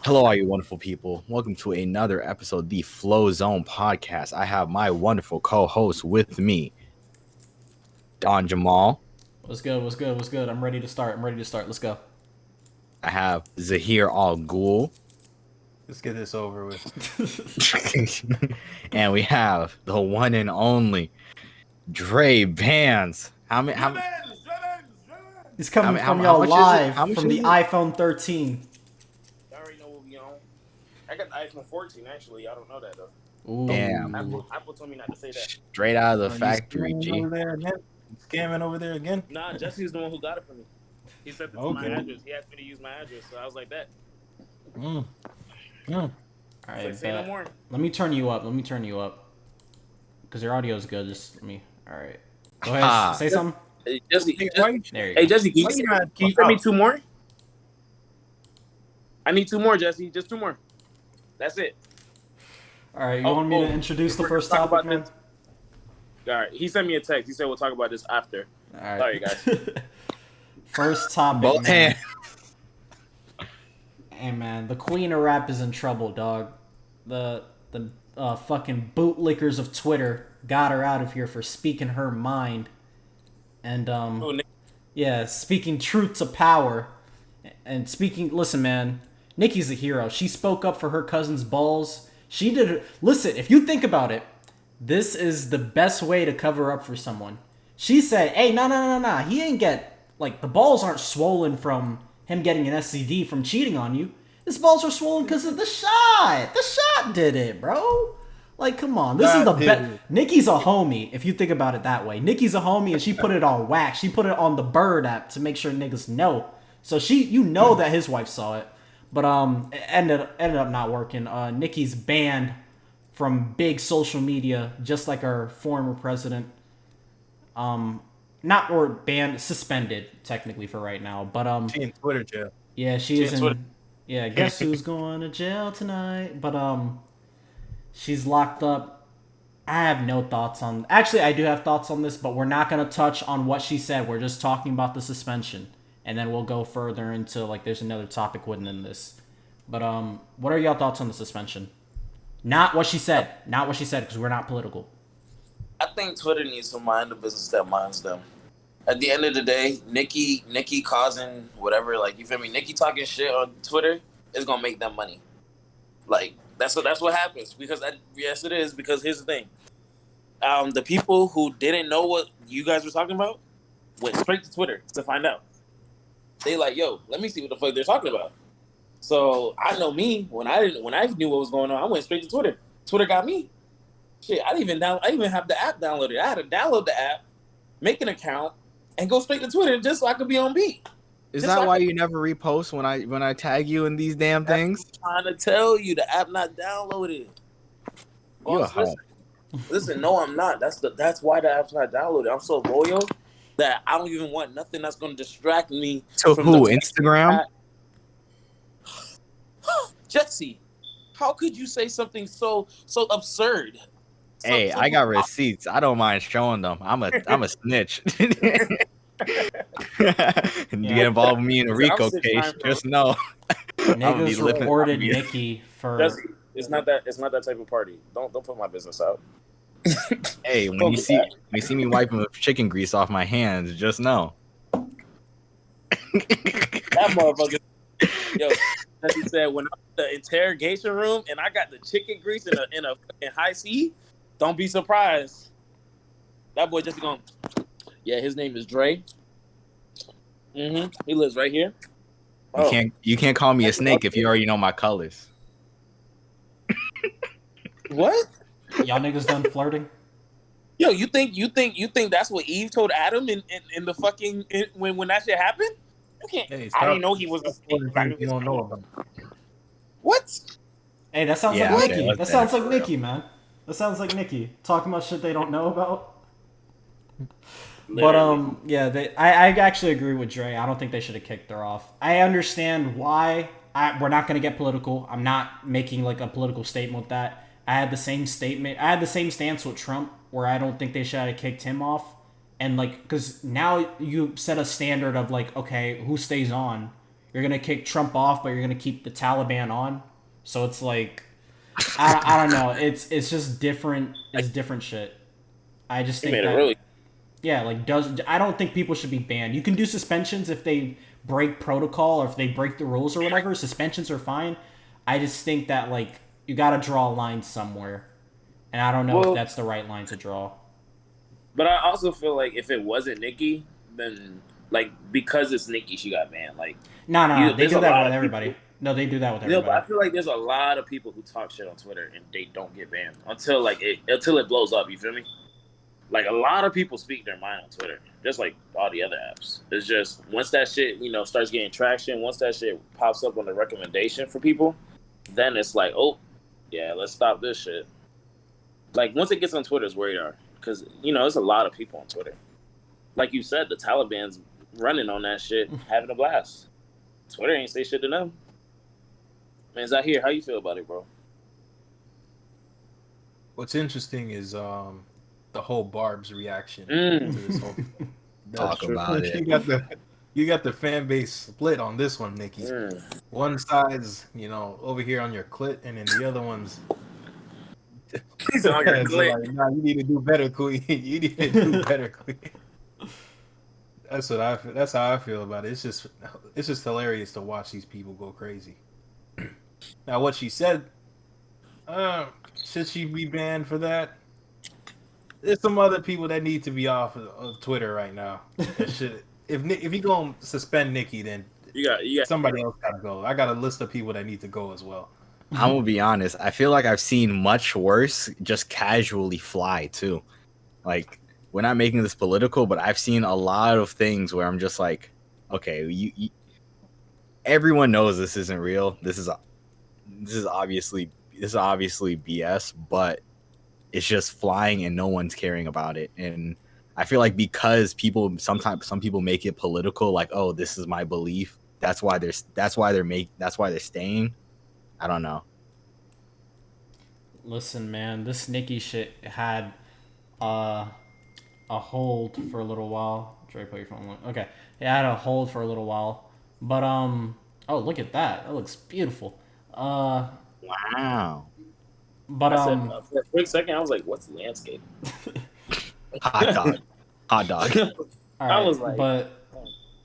Hello, all you wonderful people. Welcome to another episode of the Flozone Podcast. I have my wonderful co-host with me, Don Jamal. What's good? What's good? What's good? I'm ready to start. Let's go. I have Zahir Al Ghul. Let's get this over with. And we have the one and only Dre Bands. He's coming How from y'all much is it? live How much from is the it? iPhone 13. I already know what we on. I got the iPhone 14 actually. I don't know that though. Ooh. Damn. Apple told me not to say that. Straight out of the Are you factory, scamming G. over there again? Scamming over there again? Nah, Jesse's the one who got it for me. He sent it to my address. He asked me to use my address, so I was like that. All Like, right, say no bet. more. Let me turn you up. Because your audio is good. Just let me. All right. Go ahead. Say something. Hey, Jesse. There you Hey, go. Jesse, can why you not- you send me two more? I need two more, Jesse. Just two more. That's it. All right. You want me to introduce the first Talk topic, about man? this. All right. He sent me a text. He said we'll talk about this after. All right. Sorry, guys. First topic, Both man. hands. Hey, man. The queen of rap is in trouble, dog. The fucking bootlickers of Twitter got her out of here for speaking her mind. And Oh, Nick. yeah, speaking truth to power. And listen, man, Nicki's a hero. She spoke up for her cousin's balls. She did. Listen, if you think about it, this is the best way to cover up for someone. She said, hey, no. He ain't the balls aren't swollen from him getting an STD from cheating on you. His balls are swollen because of the shot. The shot did it, bro. Like, come on. This is the best. Nicki's a homie, if you think about it that way. Nicki's a homie, and she put it on wax. She put it on the Bird app to make sure niggas know. So you know that his wife saw it. But it ended up not working. Nicki's banned from big social media, just like our former president. Suspended technically for right now. But She in Twitter jail. yeah, she She is in Twitter. in. Yeah, guess who's going to jail tonight? But she's locked up. I have no thoughts on. Actually, I do have thoughts on this, but we're not gonna touch on what she said. We're just talking about the suspension, and then we'll go further into there's another topic within this. But what are y'all thoughts on the suspension? Not what she said, because we're not political. I think Twitter needs to mind the business that minds them. At the end of the day, Nicki causing whatever, you feel me? Nicki talking shit on Twitter is gonna make them money. That's what happens. Yes, it is. Because here's the thing: the people who didn't know what you guys were talking about went straight to Twitter to find out. They yo, let me see what the fuck they're talking about. So I know me when I knew what was going on, I went straight to Twitter. Twitter got me. Shit, I didn't even have the app downloaded. I had to download the app, make an account, and go straight to Twitter just so I could be on beat. Is that why you never repost when I tag you in these damn things? I'm trying to tell you, the app not downloaded. You a hoe. Listen, no, I'm not. That's why the app's not downloaded. I'm so loyal that I don't even want nothing that's going to distract me. To from who? the Instagram? Jesse, how could you say something so absurd? Hey, I got receipts. I don't mind showing them. I'm a snitch. And you get involved with me in a RICO case, just know. Niggas reported Nicki for. Jesse, it's not that type of party. Don't put my business out. Hey, when you see me wiping chicken grease off my hands, just know. That motherfucker. Yo, Jesse said when I'm in the interrogation room and I got the chicken grease in a fucking high C, don't be surprised. That boy just going, yeah, his name is Dre. He lives right here. You can't call me a snake if you already know my colors. What? Y'all niggas done flirting? Yo, you think that's what Eve told Adam in the fucking when that shit happened? You can't. Hey, I didn't know he was a snake. You don't know about. What? Hey, that sounds Yeah, like okay, Nicki. let's That say sounds it like for real. Nicki, man. That sounds like Nicki talking about shit they don't know about. Literally. But yeah, I actually agree with Dre. I don't think they should have kicked her off. I understand why. We're not gonna get political. I'm not making a political statement with that. I had the same stance with Trump, where I don't think they should have kicked him off. And because now you set a standard of okay, who stays on, you're gonna kick Trump off, but you're gonna keep the Taliban on. So it's like, I don't know. It's just different. It's different shit. I just You think made it that really. yeah, like I don't think people should be banned. You can do suspensions if they break protocol or if they break the rules or whatever. Suspensions are fine. I just think that like you got to draw a line somewhere, and I don't know if that's the right line to draw. But I also feel like if it wasn't Nicki, then like because it's Nicki, she got banned. Like No, they there's do a that lot with of everybody. people- No, they do that with You know, but I everybody. feel like there's a lot of people who talk shit on Twitter and they don't get banned until it blows up. You feel me? Like a lot of people speak their mind on Twitter, just like all the other apps. It's just once that shit starts getting traction, once that shit pops up on the recommendation for people, then it's like, oh yeah, let's stop this shit. Like once it gets on Twitter's radar, because there's a lot of people on Twitter. Like you said, the Taliban's running on that shit, having a blast. Twitter ain't say shit to them. Man's out here. How you feel about it, bro? What's interesting is the whole Barb's reaction Mm. to this whole. Talk about it. You got the fan base split on this one, Nikki. Mm. One side's over here on your clit, and then the other one's He's on your it's clit. like, nah, you need to do better, Queen. You need to do better, Queen. That's how I feel about it. It's just hilarious to watch these people go crazy. Now, what she said, should she be banned for that? There's some other people that need to be off of Twitter right now. If you gonna suspend Nicki, then You got somebody else gotta go. I got a list of people that need to go as well. I'm gonna be honest. I feel like I've seen much worse just casually fly too. Like we're not making this political, but I've seen a lot of things where I'm just like, okay, everyone knows this isn't real. This is obviously BS, but it's just flying and no one's caring about it. And I feel like because some people make it political, like, oh, this is my belief. That's why they're staying. I don't know. Listen, man, this Nicki shit had a hold for a little while. Dre, put your phone on. Okay, it had a hold for a little while, but oh, look at that. That looks beautiful. Wow. But for a quick second, I was like, "What's landscape?" Hot dog. all right, I was like- but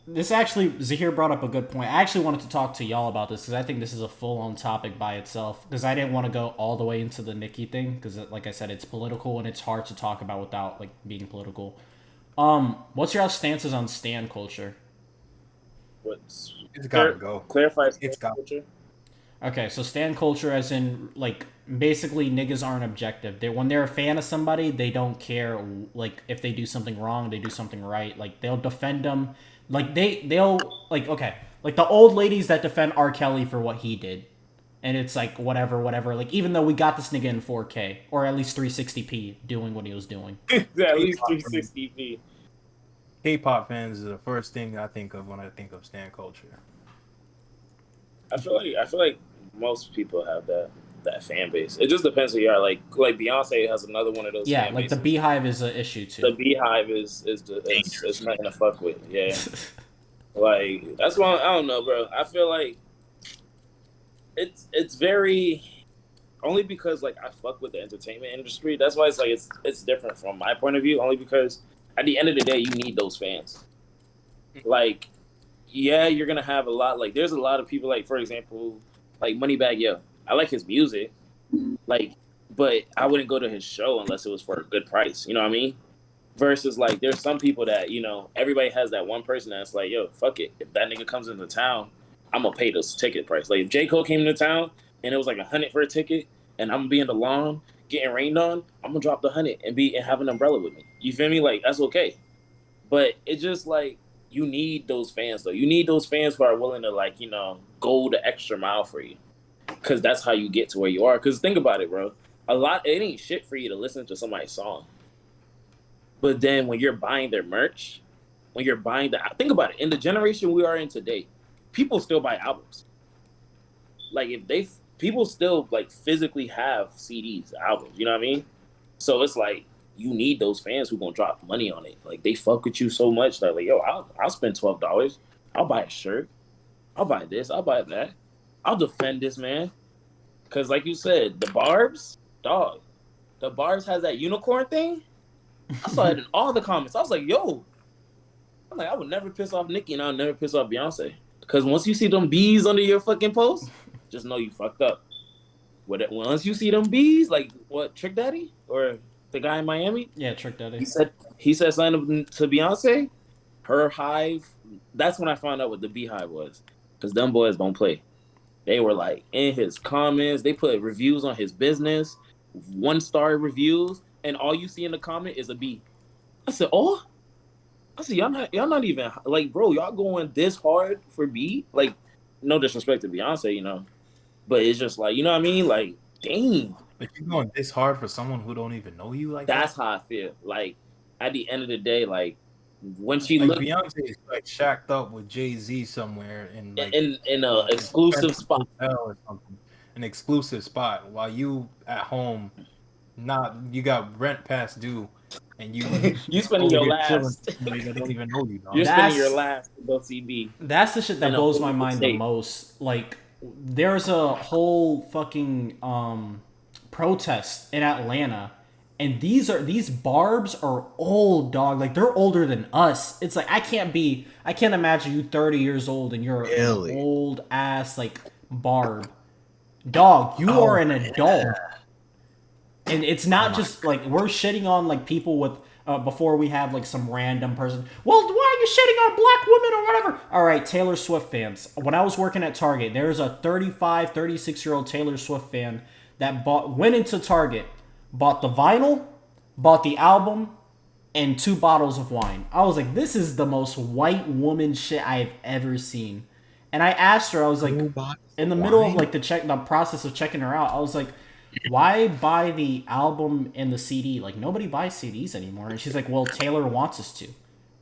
this actually, Zahir brought up a good point. I actually wanted to talk to y'all about this because I think this is a full-on topic by itself. Because I didn't want to go all the way into the Nicki thing because, like I said, it's political and it's hard to talk about without like being political. What's your stances on stan culture? What's It's gotta go. Clarify. It's got- culture. Okay, so stan culture as in like basically niggas aren't objective. When they're a fan of somebody, they don't care like if they do something wrong, they do something right. Like they'll defend them. Like they'll like okay, like the old ladies that defend R. Kelly for what he did. And it's like whatever. Like even though we got this nigga in 4K or at least 360p doing what he was doing. Yeah, at least 360p. K-pop fans is the first thing I think of when I think of stan culture. I feel like most people have that fan base. It just depends who you are. Like Beyonce has another one of those. Yeah, fan like the bases. Beehive is an issue too. The Beehive is nothing to fuck with. Yeah, like that's why I don't know, bro. I feel like it's very only because like I fuck with the entertainment industry. That's why it's like it's different from my point of view. Only because at the end of the day, you need those fans. Like, yeah, you're gonna have a lot. Like, there's a lot of people. Like, for example, like Moneybagg Yo. I like his music, like, but I wouldn't go to his show unless it was for a good price. You know what I mean? Versus like, there's some people that everybody has that one person that's like, yo, fuck it. If that nigga comes into town, I'm gonna pay this ticket price. Like, if J. Cole came into town and it was like $100 for a ticket, and I'm gonna be in the lawn getting rained on, I'm gonna drop the $100 and have an umbrella with me. You feel me? Like, that's okay. But it's just like you need those fans though. You need those fans who are willing to like go the extra mile for you. Because that's how you get to where you are. Because think about it, bro. It ain't shit for you to listen to somebody's song. But then when you're buying their merch, think about it. In the generation we are in today, people still buy albums. Like people still like physically have CDs, albums. You know what I mean? So it's like you need those fans who gonna drop money on it. Like they fuck with you so much that like, yo, I'll spend $12. I'll buy a shirt. I'll buy this. I'll buy that. I'll defend this man. Cause like you said, the Barb's dog. The Barb's has that unicorn thing. I saw it in all the comments. I was like, yo. I'm like, I would never piss off Nicki and I'll never piss off Beyonce. Cause once you see them bees under your fucking post, just know you fucked up. Once you see them bees, like what, Trick Daddy? Or the guy in Miami? Yeah, Trick Daddy. He said something to Beyonce. Her hive. That's when I found out what the beehive was. Cause them boys don't play. They were like in his comments. They put reviews on his business, 1-star reviews, and all you see in the comment is a bee. I said, oh. I said, y'all not even like, bro. Y'all going this hard for B? Like, no disrespect to Beyonce, you know, but it's just like, you know what I mean? Like, dang. But you going this hard for someone who don't even know you like That's that? how I feel. Like, at the end of the day, like when she like looked Beyonce is like shacked up with Jay-Z somewhere in like in a exclusive spot or something, an exclusive spot, while you at home, you got rent past due, and you spending your last. They don't even know you. Dog. You're spending your last to go see B. That's the shit that blows my mind the most. Like, there's a whole fucking protest in Atlanta, and these barbs are old, dog. Like, they're older than us. It's like I can't imagine you 30 years old and you're an old ass like barb. Dog, you are an adult. And it's not just like we're shitting on like people with before we have like some random person. Well, why are you shitting on black women or whatever? All right, Taylor Swift fans. When I was working at Target, there's a 35, 36-year-old Taylor Swift fan that went into Target, bought the vinyl, bought the album, and 2 bottles of wine. I was like, this is the most white woman shit I've ever seen. And I asked her, I was like, in the middle of like the process of checking her out, I was like, why buy the album and the CD? Like, nobody buys CDs anymore. And she's like, well, Taylor wants us to.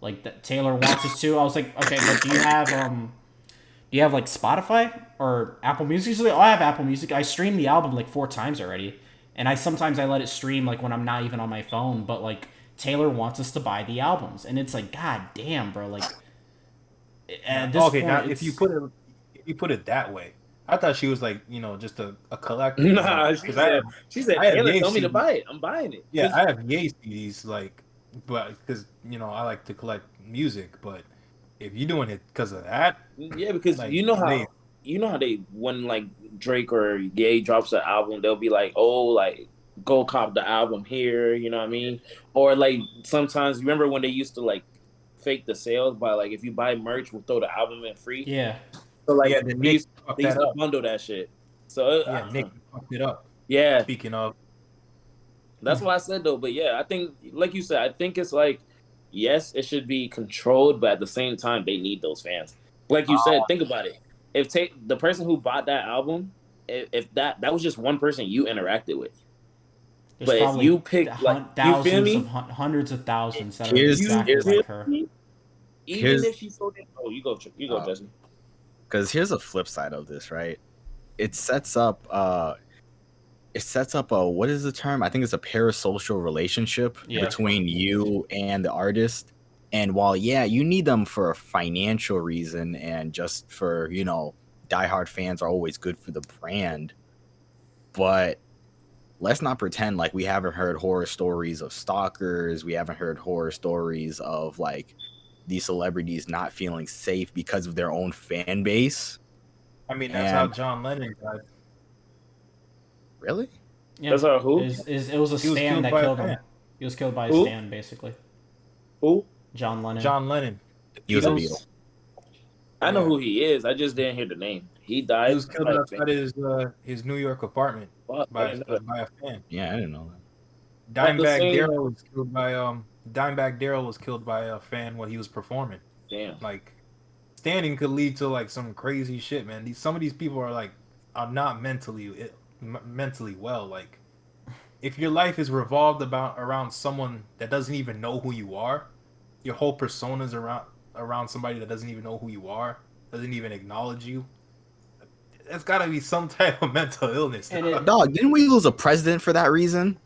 Like, Taylor wants us to. I was like, okay, but do you have like Spotify or Apple Music? She's like, oh, I have Apple Music. I streamed the album like 4 times already. And sometimes I let it stream like when I'm not even on my phone. But like, Taylor wants us to buy the albums. And it's like, god damn, bro. Like, at this point, now if you put it that way, I thought she was like, just a collector. Nah, she said, Taylor told me to buy it. I'm buying it. Yeah, I have Ye CDs, like, but because I like to collect music. But if you're doing it because of that, yeah, because like, you know how they when like Drake or Ye drops an album, they'll be like, oh, like go cop the album here. You know what I mean? Or like sometimes remember when they used to like fake the sales by like if you buy merch, we'll throw the album in free. Yeah. So like yeah, they used to bundle that shit. So Nick fucked it up. Yeah. Speaking of, that's what I said though. But yeah, I think like you said, I think it's like yes, it should be controlled, but at the same time, they need those fans. Like you said, think about it. If the person who bought that album, if that was just one person you interacted with. There's but if you pick like thousands you feel me? of hundreds of thousands that are exactly like her. Even if she's so damn, you go, Jesse. Because here's a flip side of this, right? It sets up a what is the term? I think it's a parasocial relationship between you and the artist. And while you need them for a financial reason and just for, diehard fans are always good for the brand, but let's not pretend like we haven't heard horror stories of stalkers. We haven't heard horror stories of like these celebrities not feeling safe because of their own fan base. I mean, that's how John Lennon died. Really? Yeah. That's how who? It was a stan that killed him. He was killed by a stan, basically. Who? John Lennon. John Lennon. He was a Beatle. I know who he is. I just didn't hear the name. He died. He was killed outside his New York apartment by a fan. Yeah, I didn't know that. Dimebag Darrell was killed by a fan while he was performing. Damn. Like, standing could lead to like some crazy shit, man. Some of these people are not mentally well. Like, if your life is revolved around someone that doesn't even know who you are, your whole persona's around somebody that doesn't even know who you are, doesn't even acknowledge you. It's got to be some type of mental illness. Dog, didn't we lose a president for that reason?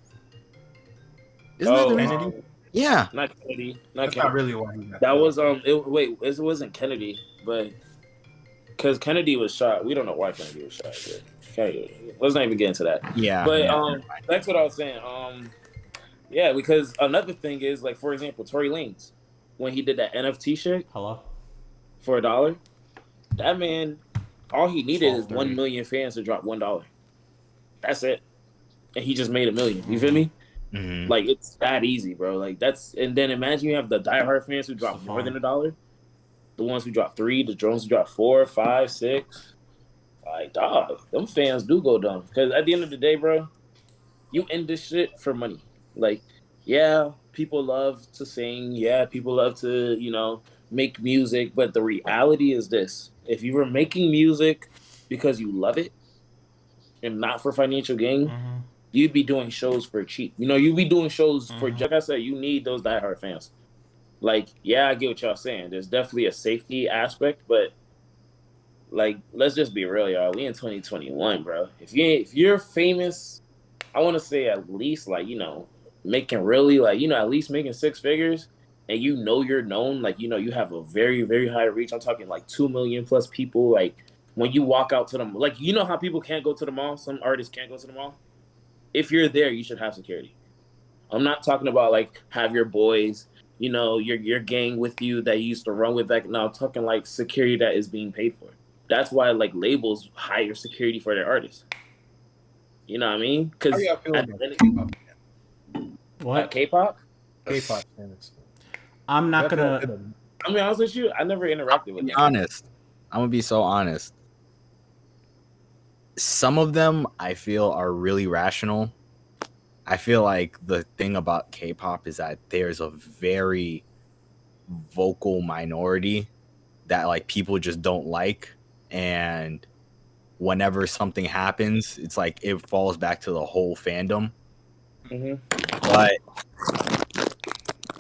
Isn't that the reason? Kennedy? Yeah. Not Kennedy. That's not really why he got that was it wasn't Kennedy, but because Kennedy was shot. We don't know why Kennedy was shot. But let's not even get into that. Yeah. But yeah. that's what I was saying. Yeah, because another thing is like, for example, Tory Lanez, when he did that NFT shit Hello? for $1, that man, all he needed is 12:30. 1 million fans to drop $1. That's it, and he just made $1 million. You feel me? Mhm. Like, it's that easy, bro. Like, that's, and then imagine you have the diehard fans who drop It's more fun. than $1, the ones who drop 3, the drones who drop 4, 5, 6. Like, dog, them fans do go dumb. Because at the end of the day, bro, you end this shit for money. Like, yeah, people love to sing. Yeah, people love to, make music. But the reality is this. If you were making music because you love it and not for financial gain, Mm-hmm. you'd be doing shows for cheap. You'd be doing shows for, like I said, you need those diehard fans. Like, yeah, I get what y'all saying. There's definitely a safety aspect, but like, let's just be real, y'all. We in 2021, bro. If you're famous, I want to say at least like, making really like, at least making 6 figures, and you're known, like, you have a very, very high reach. I'm talking like 2 million plus people. Like, when you walk out to them, like, how people can't go to the mall? Some artists can't go to the mall. If you're there, you should have security. I'm not talking about like have your boys, your gang with you that you used to run with back. No, I'm talking like security that is being paid for. That's why like labels hire security for their artists. You know what I mean? How Because y'all feel about K-pop? What? K-pop, K-pop fans. I'm not Y'all feel gonna. good? I mean, honest with you, I never interacted To with be them. honest, I'm gonna be so honest. Some of them I feel are really rational. I feel like the thing about K-pop is that there's a very vocal minority that like people just don't like, and whenever something happens, it's like it falls back to the whole fandom. Mhm.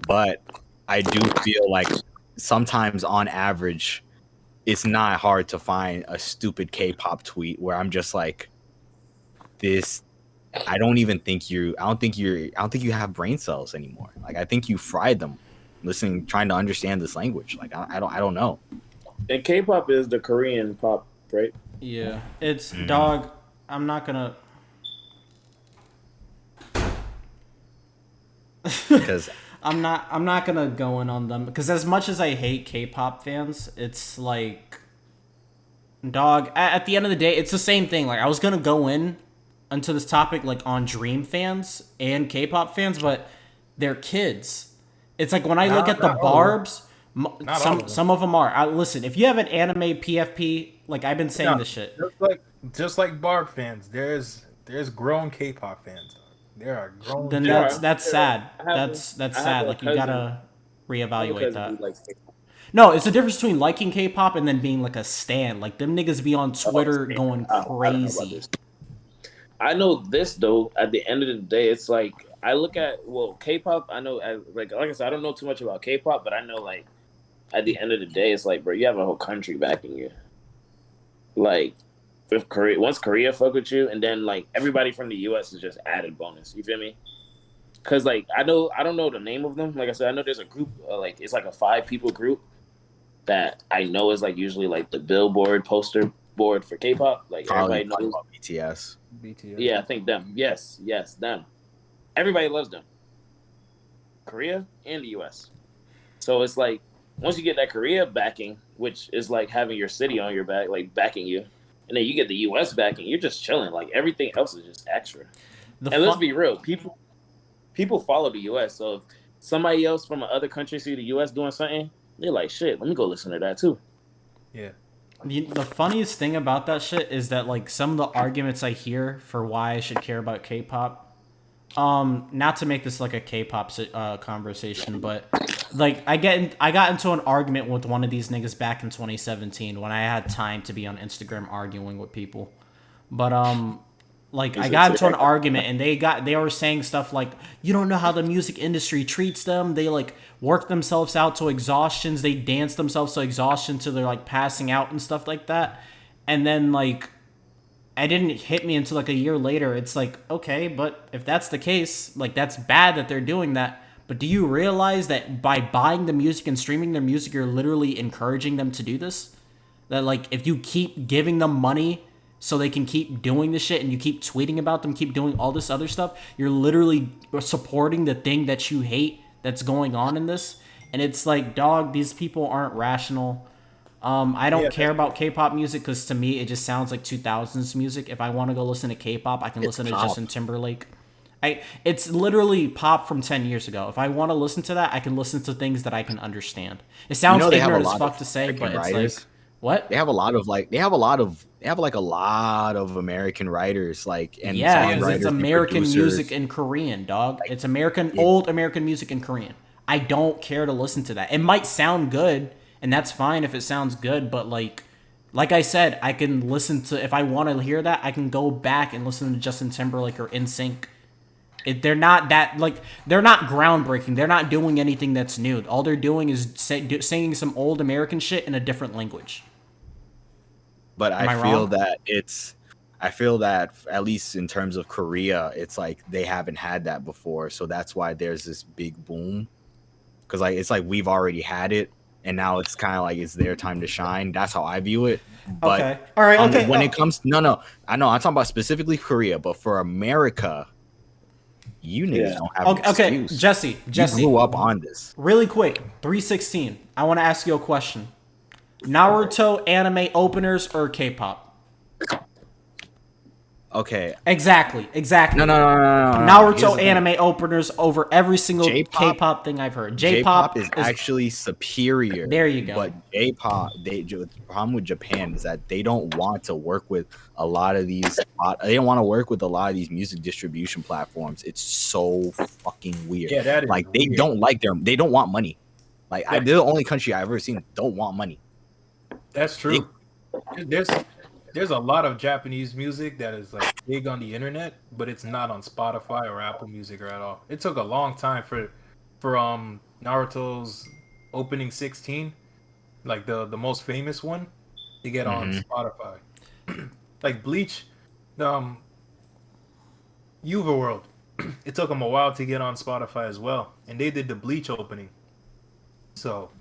But I do feel like sometimes on average it's not hard to find a stupid K-pop tweet where I'm just like, this I don't think you have brain cells anymore. Like, I think you fried them trying to understand this language. Like, I don't know. And K-pop is the Korean pop, right? Yeah, it's dog. I'm not gonna. Because I'm not gonna go in on them because as much as I hate K-pop fans, it's like, dog. At the end of the day, it's the same thing. Like, I was gonna go in into this topic like on Dream fans and K-pop fans, but they're kids. It's like when I look at the Not all of them. Barbs, Not all of them. some of them are. Listen, if you have an anime PFP, like I've been saying No, this shit. just like Barb fans, there's grown K-pop fans. There are grown. Then Yeah. that's sad. I have That's I have sad. a Like, you cousin- gotta I have a reevaluate cousin that. who likes K-pop. No, it's the difference between liking K-pop and then being like a stan. Like, them niggas be on Twitter going I don't know about crazy. this. I know this though. At the end of the day, it's like I look at K-pop. I know, like I said, I don't know too much about K-pop, but I know like at the end of the day, it's like, bro, you have a whole country backing you. Like, if once Korea fuck with you, and then like everybody from the U.S. is just added bonus. You feel me? Because like I don't know the name of them. Like I said, I know there's a group, like it's like a 5-people group that I know is like usually like the Billboard poster board for K-pop. Like probably everybody knows. about BTS. BTS. Yeah, I think them. Yes, them. Everybody loves them. Korea and the U.S. So it's like once you get that Korea backing, which is like having your city on your back, like backing you, and then you get the U.S. backing, you're just chilling. Like everything else is just extra. And let's be real, people follow the U.S. So if somebody else from another country see the U.S. doing something, they're like, shit, let me go listen to that too. Yeah. The funniest thing about that shit is that like some of the arguments I hear for why I should care about K-pop, not to make this like a K-pop conversation, but like I got into an argument with one of these niggas back in 2017 when I had time to be on Instagram arguing with people, but like I got into an argument and they were saying stuff like, you don't know how the music industry treats them. They like work themselves out to exhaustions. They dance themselves to exhaustion till they're like passing out and stuff like that. And then like, it didn't hit me until like a year later. It's like, okay, but if that's the case, like that's bad that they're doing that. But do you realize that by buying the music and streaming their music, you're literally encouraging them to do this? That like if you keep giving them money so they can keep doing this shit and you keep tweeting about them, keep doing all this other stuff, you're literally supporting the thing that you hate that's going on in this. And it's like, dog, these people aren't rational. I don't care about K-pop music because to me it just sounds like 2000s music. If I want to go listen to K-pop, I can listen to Justin Timberlake. It's literally pop from 10 years ago. If I want to listen to that, I can listen to things that I can understand. It sounds ignorant as fuck to say, but it's like, what? They have a lot of American writers, like, and songwriters, it's American music in Korean, dog. It's old American music in Korean. I don't care to listen to that. It might sound good, and that's fine if it sounds good, but like I said, I can listen to, if I want to hear that, I can go back and listen to Justin Timberlake or NSYNC. They're not groundbreaking. They're not doing anything that's new. All they're doing is singing some old American shit in a different language. But I feel that at least in terms of Korea, it's like they haven't had that before, so that's why there's this big boom. Because like it's like we've already had it, and now it's kind of like it's their time to shine. That's how I view it. But okay, all right, okay. When it comes, I know I'm talking about specifically Korea, but for America, you niggas don't have an excuse. Okay, Jesse, you grew up on this. Really quick, 316. I want to ask you a question. Naruto anime openers or K-pop? Okay. Exactly. No. Naruto anime openers over every single K-pop thing I've heard. J-pop is actually superior. There you go. But J-pop, the problem with Japan is that they don't want to work with a lot of these. They don't want to work with a lot of these music distribution platforms. It's so fucking weird. Yeah, that is like they weird. don't like they don't want money. Like they're the only country I've ever seen that don't want money. That's true. There's a lot of Japanese music that is like big on the internet, but it's not on Spotify or Apple Music or at all. It took a long time for Naruto's opening 16, like the most famous one, to get on Spotify. Like Bleach, Uva World, it took them a while to get on Spotify as well, and they did the Bleach opening. So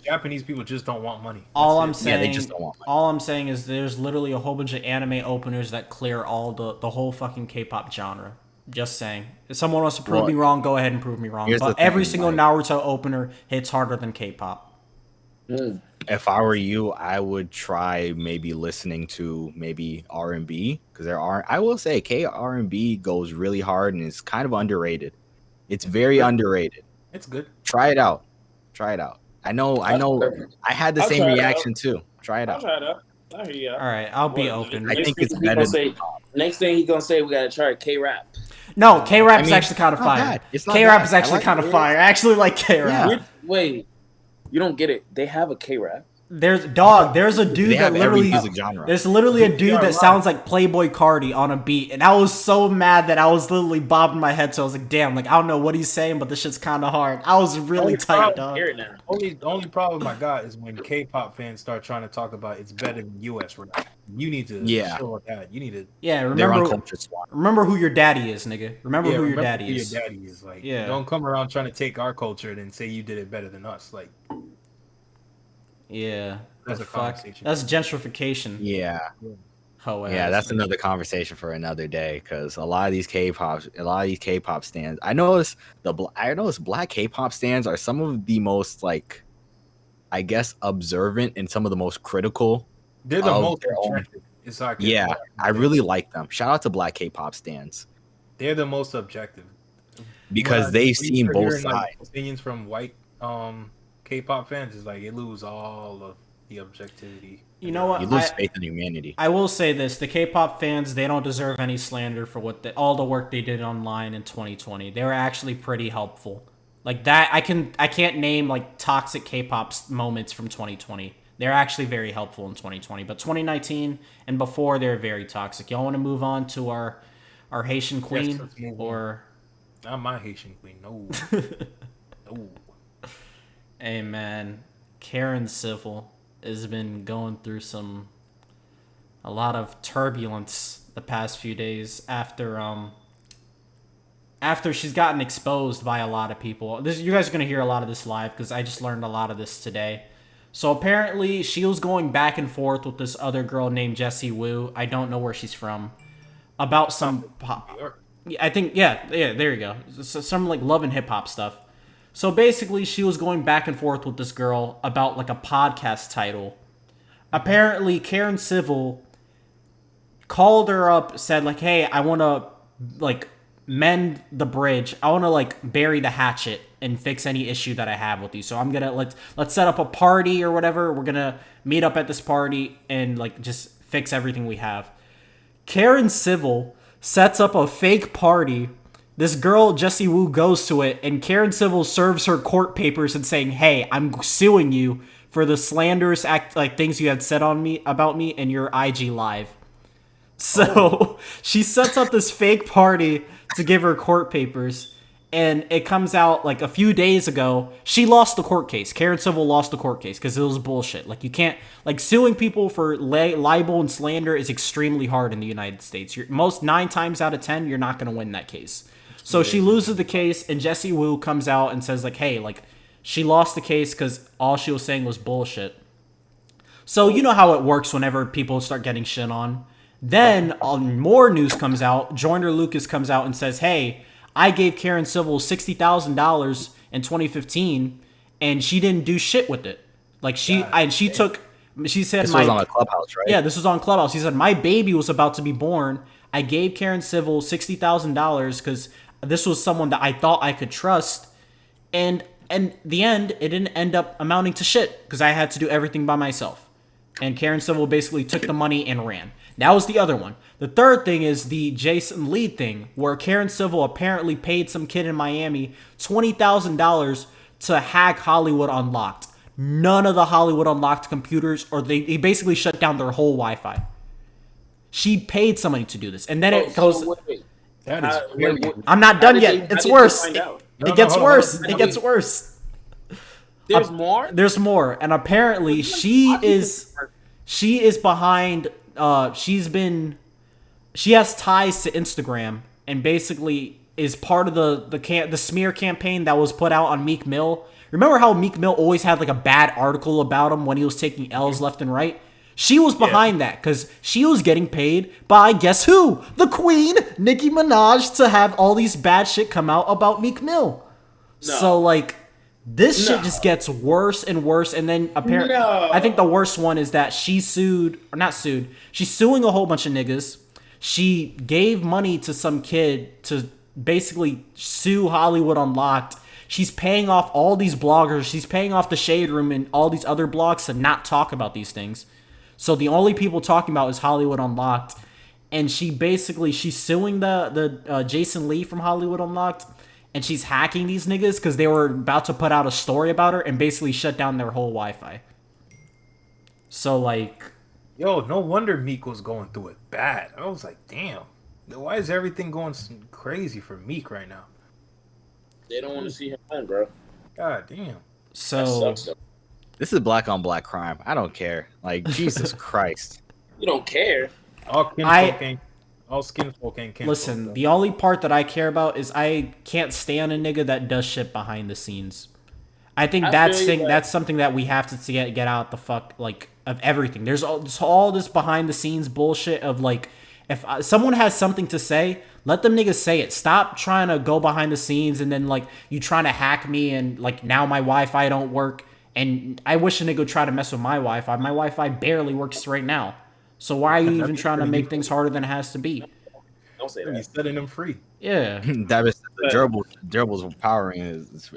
Japanese people just don't want money. All I'm saying, they just don't want money. All I'm saying is there's literally a whole bunch of anime openers that clear all the whole fucking K-pop genre. Just saying. If someone wants to prove me wrong, go ahead and prove me wrong. But every single Naruto opener hits harder than K-pop. If I were you, I would try maybe listening to maybe R&B, because I will say R&B goes really hard and is kind of underrated. It's very underrated. It's good. Try it out. I know. I had the same reaction too. Try it out. I'll try it out. I hear you. All right, I'll be open. I think it's better. Next thing he's gonna say, we gotta try K-rap. No, K-rap is actually kind of fire. K-rap is actually kind of fire. I actually like K-rap. Yeah. Wait, you don't get it. They have a K-rap. There's a dude that literally there's literally a dude that sounds like Playboy Cardi on a beat, and I was so mad that I was literally bobbing my head. So I was like, damn, like I don't know what he's saying, but this shit's kind of hard. I was really tight, dog. The only problem I got is when K-pop fans start trying to talk about it's better than US rap. You need to show that. You need to remember who your daddy is, nigga. Remember who your daddy is. Your daddy is like. Yeah. Don't come around trying to take our culture and say you did it better than us. Like. Yeah, that's a conversation. That's gentrification. Yeah, that's another conversation for another day. Because a lot of these K-pop stands, I notice black K-pop stands are some of the most, like, I guess, observant and some of the most critical. They're the most objective. I really like them. Shout out to black K-pop stands. They're the most objective because they've seen both sides. Like, opinions from white K-pop fans is like you lose all of the objectivity. You know what? You lose faith in humanity. I will say this: the K-pop fans, they don't deserve any slander for all the work they did online in 2020. They were actually pretty helpful. Like that, I can't name like toxic K-pop moments from 2020. They're actually very helpful in 2020, but 2019 and before, they're very toxic. Y'all want to move on to our Haitian queen or? Not my Haitian queen. No. No. Hey man, Karen Civil has been going through a lot of turbulence the past few days after she's gotten exposed by a lot of people. You guys are gonna hear a lot of this live because I just learned a lot of this today. So apparently she was going back and forth with this other girl named Jessie Woo. I don't know where she's from. About some pop. I think, yeah, there you go. Some like love and hip hop stuff. So basically she was going back and forth with this girl about like a podcast title. Apparently Karen Civil called her up, said like, hey, I want to like mend the bridge. I want to like bury the hatchet and fix any issue that I have with you. So I'm gonna let's set up a party or whatever. We're gonna meet up at this party and like just fix everything we have. Karen Civil sets up a fake party. This girl Jessie Woo goes to it, and Karen Civil serves her court papers and saying, "Hey, I'm suing you for the slanderous things you had said on me about me in your IG live." So she sets up this fake party to give her court papers, and it comes out like a few days ago. She lost the court case. Karen Civil lost the court case because it was bullshit. Like, you can't, like, suing people for libel and slander is extremely hard in the United States. Most 9 times out of 10, you're not going to win that case. So she loses the case, and Jessie Woo comes out and says, like, hey, like, she lost the case because all she was saying was bullshit. So you know how it works whenever people start getting shit on. Then more news comes out. Joyner Lucas comes out and says, hey, I gave Karen Civil $60,000 in 2015, and she didn't do shit with it. Like, she said, this was on a Clubhouse, right? Yeah, this was on Clubhouse. He said, my baby was about to be born. I gave Karen Civil $60,000 because this was someone that I thought I could trust. And in the end, it didn't end up amounting to shit because I had to do everything by myself. And Karen Civil basically took the money and ran. That was the other one. The third thing is the Jason Lee thing, where Karen Civil apparently paid some kid in Miami $20,000 to hack Hollywood Unlocked. None of the Hollywood Unlocked computers, or they basically shut down their whole Wi-Fi. She paid somebody to do this. And then it goes... That is weird. I'm not done yet. It's worse. It gets worse. It gets worse. There's more? There's more. And apparently she is behind... she has ties to Instagram and basically is part of the smear campaign that was put out on Meek Mill. Remember how Meek Mill always had like a bad article about him when he was taking L's left and right? She was behind that because she was getting paid by, guess who? The queen, Nicki Minaj, to have all these bad shit come out about Meek Mill. No. So like, this shit just gets worse and worse. And then apparently, I think the worst one is that she's suing a whole bunch of niggas. She gave money to some kid to basically sue Hollywood Unlocked. She's paying off all these bloggers. She's paying off the Shade Room and all these other blogs to not talk about these things. So the only people talking about is Hollywood Unlocked. And she's suing the Jason Lee from Hollywood Unlocked. And she's hacking these niggas because they were about to put out a story about her and basically shut down their whole Wi-Fi. So, like... Yo, no wonder Meek was going through it bad. I was like, damn. Why is everything going crazy for Meek right now? They don't want to see him home, bro. God damn. So... This is black on black crime. I don't care. Like, Jesus Christ. You don't care? All skin folk ain't cancel. Listen, the only part that I care about is I can't stand a nigga that does shit behind the scenes. I think that's something that we have to get out the fuck, like, of everything. There's all this behind the scenes bullshit of, like, if someone has something to say, let them niggas say it. Stop trying to go behind the scenes and then, like, you trying to hack me and, like, now my Wi-Fi don't work. And I wish a nigga would try to mess with my Wi-Fi. My Wi-Fi barely works right now. So why are you even trying to make things harder than it has to be? Don't say that. He's setting them free. Yeah. That is the gerbils powering is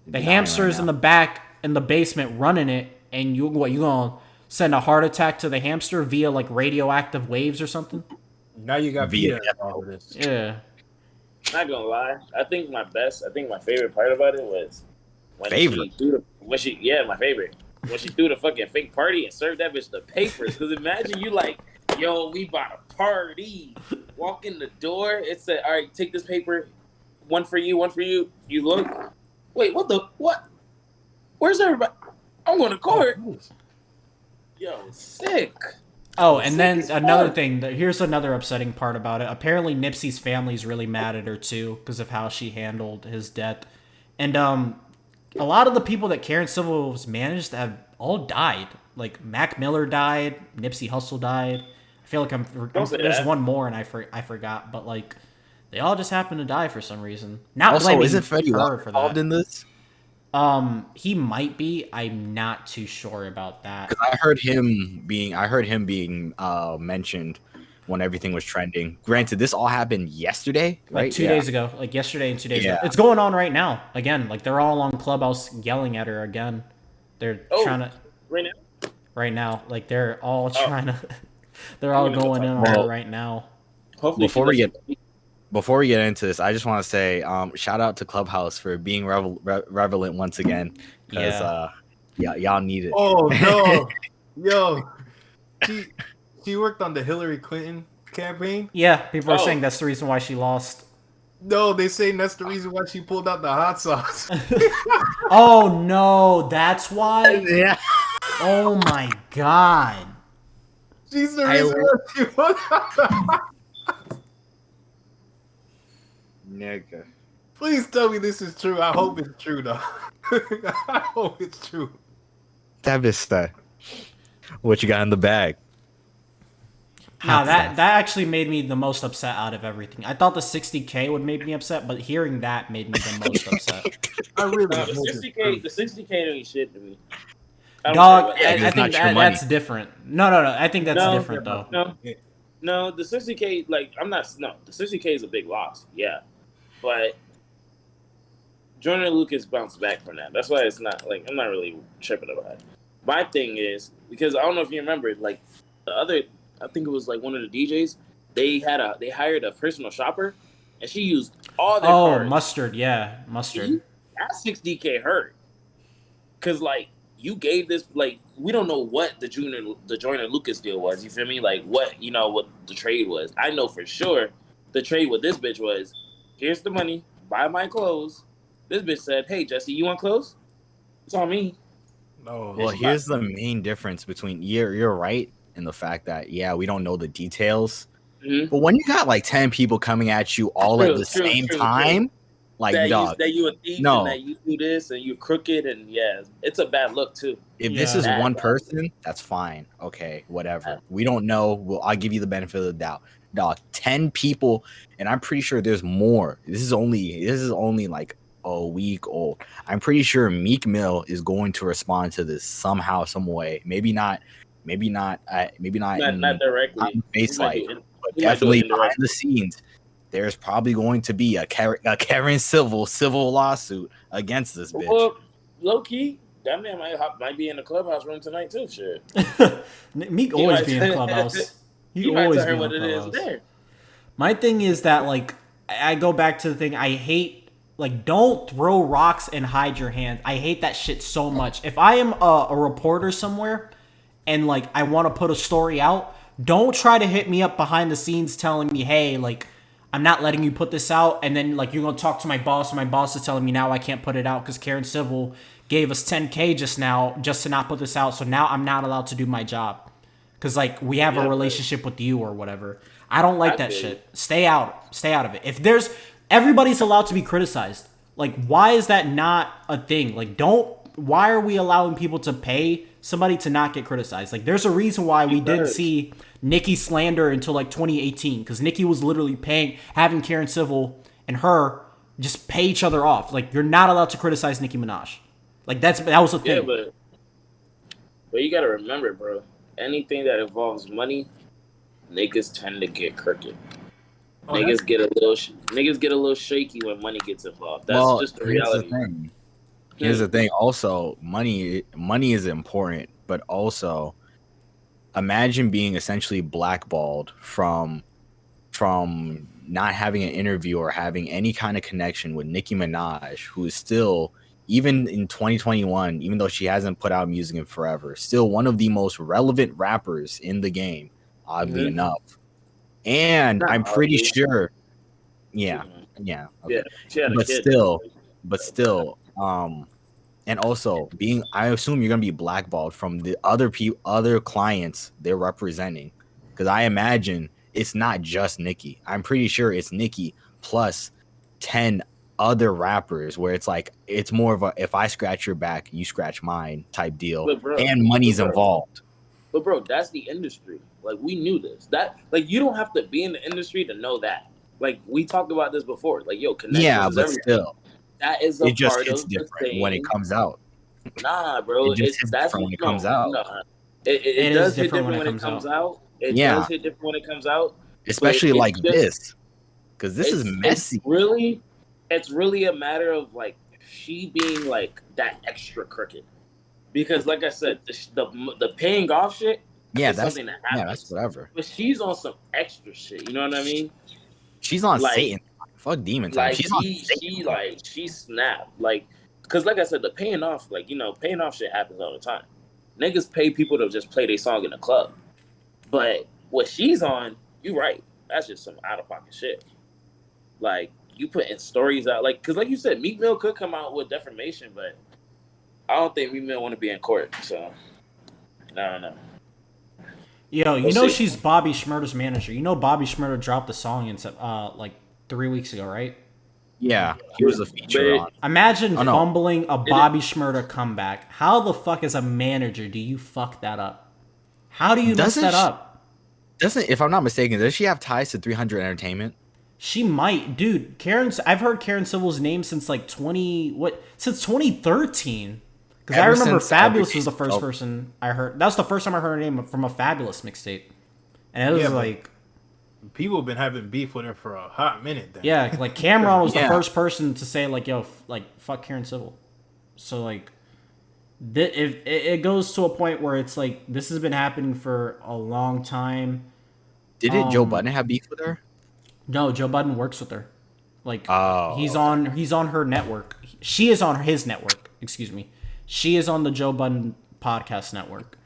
the hamster is in the back in the basement running it, and you gonna send a heart attack to the hamster via like radioactive waves or something? Now you got via all of this. Yeah. Not gonna lie, I think my favorite part about it was when my favorite. When she threw the fucking fake party and served that bitch the papers. Because imagine you like, yo, we bought a party. Walk in the door. It said, all right, take this paper. One for you, one for you. You look. Wait, what? Where's everybody? I'm going to court. Yo, sick. Oh, and then another thing. Here's another upsetting part about it. Apparently, Nipsey's family's really mad at her, too, because of how she handled his death. And, a lot of the people that Karen Civil was managed have all died. Like Mac Miller died, Nipsey Hussle died. I feel like there's one more and I forgot, but like they all just happen to die for some reason. Not Also, blaming isn't Freddie her Walker for involved that. in this? He might be. I'm not too sure about that. Because I heard him being mentioned when everything was trending. Granted, this all happened yesterday, right? Like 2 days ago, like yesterday and 2 days ago. Yeah. It's going on right now. Again, like they're all on Clubhouse yelling at her again. They're trying to right now. right now. Like they're all trying to. They're all going in on her right now. Hopefully, Before we get into this, I just want to say shout out to Clubhouse for being relevant once again. Because y'all need it. Oh no, yo, she worked on the Hillary Clinton campaign. Yeah, people are saying that's the reason why she lost. No, they saying that's the reason why she pulled out the hot sauce. Oh no, that's why. Yeah. Oh my god. She's the reason why she pulled out the hot sauce. Nigga. Please tell me this is true. I hope it's true though. I hope it's true. That what you got in the bag? Nah, that actually made me the most upset out of everything. I thought the 60K would make me upset, but hearing that made me the most upset. I really the 60K don't mean shit to me. Dog, Yeah, I think that's different. No. I think that's different though. No, the 60K, like, the 60K is a big loss, yeah. But Jordan Lucas bounced back from that. That's why it's not, like, I'm not really tripping about it. My thing is, because I don't know if you remember, like, I think it was, like, one of the DJs, they hired a personal shopper, and she used all their cards. Mustard, yeah, Mustard. That 60K hurt. Because, like, you gave this, like, we don't know what the Jordan Lucas deal was. You feel me? Like, what the trade was. I know for sure the trade with this bitch was, here's the money, buy my clothes. This bitch said, hey, Jesse, you want clothes? It's on me. No. Well, here's the main difference between you're right in the fact that we don't know the details. Mm-hmm. But when you got like 10 people coming at you all at the same time, like dog, that you a thief and that you do this and you crooked and it's a bad look too. If this is one person, that's fine. Okay, whatever. We don't know. I'll give you the benefit of the doubt. Dog, 10 people, and I'm pretty sure there's more. This is only like a week old. I'm pretty sure Meek Mill is going to respond to this somehow, some way. Maybe not directly. Face light, but definitely behind the scenes. There's probably going to be a Karen civil lawsuit against this bitch. Well, low key, that man might be in the clubhouse room tonight too. Shit. Meek always be in the clubhouse. He always might tell her be what in it the is clubhouse. there. My thing is that, like, I go back to the thing. I hate, like, don't throw rocks and hide your hand. I hate that shit so much. If I am a reporter somewhere and, like, I want to put a story out, don't try to hit me up behind the scenes telling me, hey, like, I'm not letting you put this out, and then, like, you're going to talk to my boss, and my boss is telling me now I can't put it out because Karen Civil gave us $10K just now just to not put this out, so now I'm not allowed to do my job because, like, we have a relationship with you or whatever. I don't like that shit. Stay out of it. If everybody's allowed to be criticized. Like, why is that not a thing? Like, why are we allowing people to pay somebody to not get criticized? Like, there's a reason why we didn't see Nicki slander until like 2018, because Nicki was literally having Karen Civil and her just pay each other off. Like, you're not allowed to criticize Nicki Minaj. Like, that was a thing. Yeah, but you gotta remember, bro. Anything that involves money, niggas tend to get crooked. Niggas get a little shaky when money gets involved. That's just the reality. Here's the thing. Also, money is important, but also imagine being essentially blackballed from not having an interview or having any kind of connection with Nicki Minaj, who is still, even in 2021, even though she hasn't put out music in forever, still one of the most relevant rappers in the game, oddly enough. And I'm pretty sure, okay. but still, and also I assume you're gonna be blackballed from the other clients they're representing, because I imagine it's not just Nicki. I'm pretty sure it's Nicki plus 10 other rappers where it's like it's more of a if I scratch your back, you scratch mine type deal, and money's involved. But bro, that's the industry. Like we knew this. That like you don't have to be in the industry to know that. Like we talked about this before. Like yo, connections is but everything. still, that is a it just part hits of different when it comes out. Nah, bro, it just hits different when it comes out. Nah. It does hit different when it comes out. It does hit different when it comes out, especially like this, because this is messy. It's really a matter of like she being like that extra crooked. Because, like I said, the paying off shit is something that happens. Yeah, that's whatever. But she's on some extra shit. You know what I mean? She's on Satan. Fuck demon time. Like, she snapped. Like, because, like I said, the paying off, like, you know, paying off shit happens all the time. Niggas pay people to just play their song in the club. But what she's on, you right. That's just some out of pocket shit. Like, you putting stories out. Like, because, like you said, Meek Mill could come out with defamation, but I don't think Meek Mill want to be in court, so I don't know. Yo, you know she's Bobby Shmurda's manager. You know Bobby Shmurda dropped the song in like 3 weeks ago, right? Yeah, he was a feature on. Imagine fumbling a Bobby Shmurda comeback. How the fuck as a manager do you fuck that up? How do you mess that up? If I'm not mistaken, does she have ties to 300 Entertainment? She might, dude. I've heard Karen Civil's name since like 2013. Because I remember Fabulous was the first person I heard. That was the first time I heard her name from a Fabulous mixtape. And it was like... People have been having beef with her for a hot minute then. Yeah, like Cameron was the first person to say like, yo, like, fuck Karen Civil. So like... If it goes to a point where it's like, this has been happening for a long time. Didn't Joe Budden have beef with her? No, Joe Budden works with her. Like, he's on her network. She is on his network. Excuse me. She is on the Joe Budden podcast network,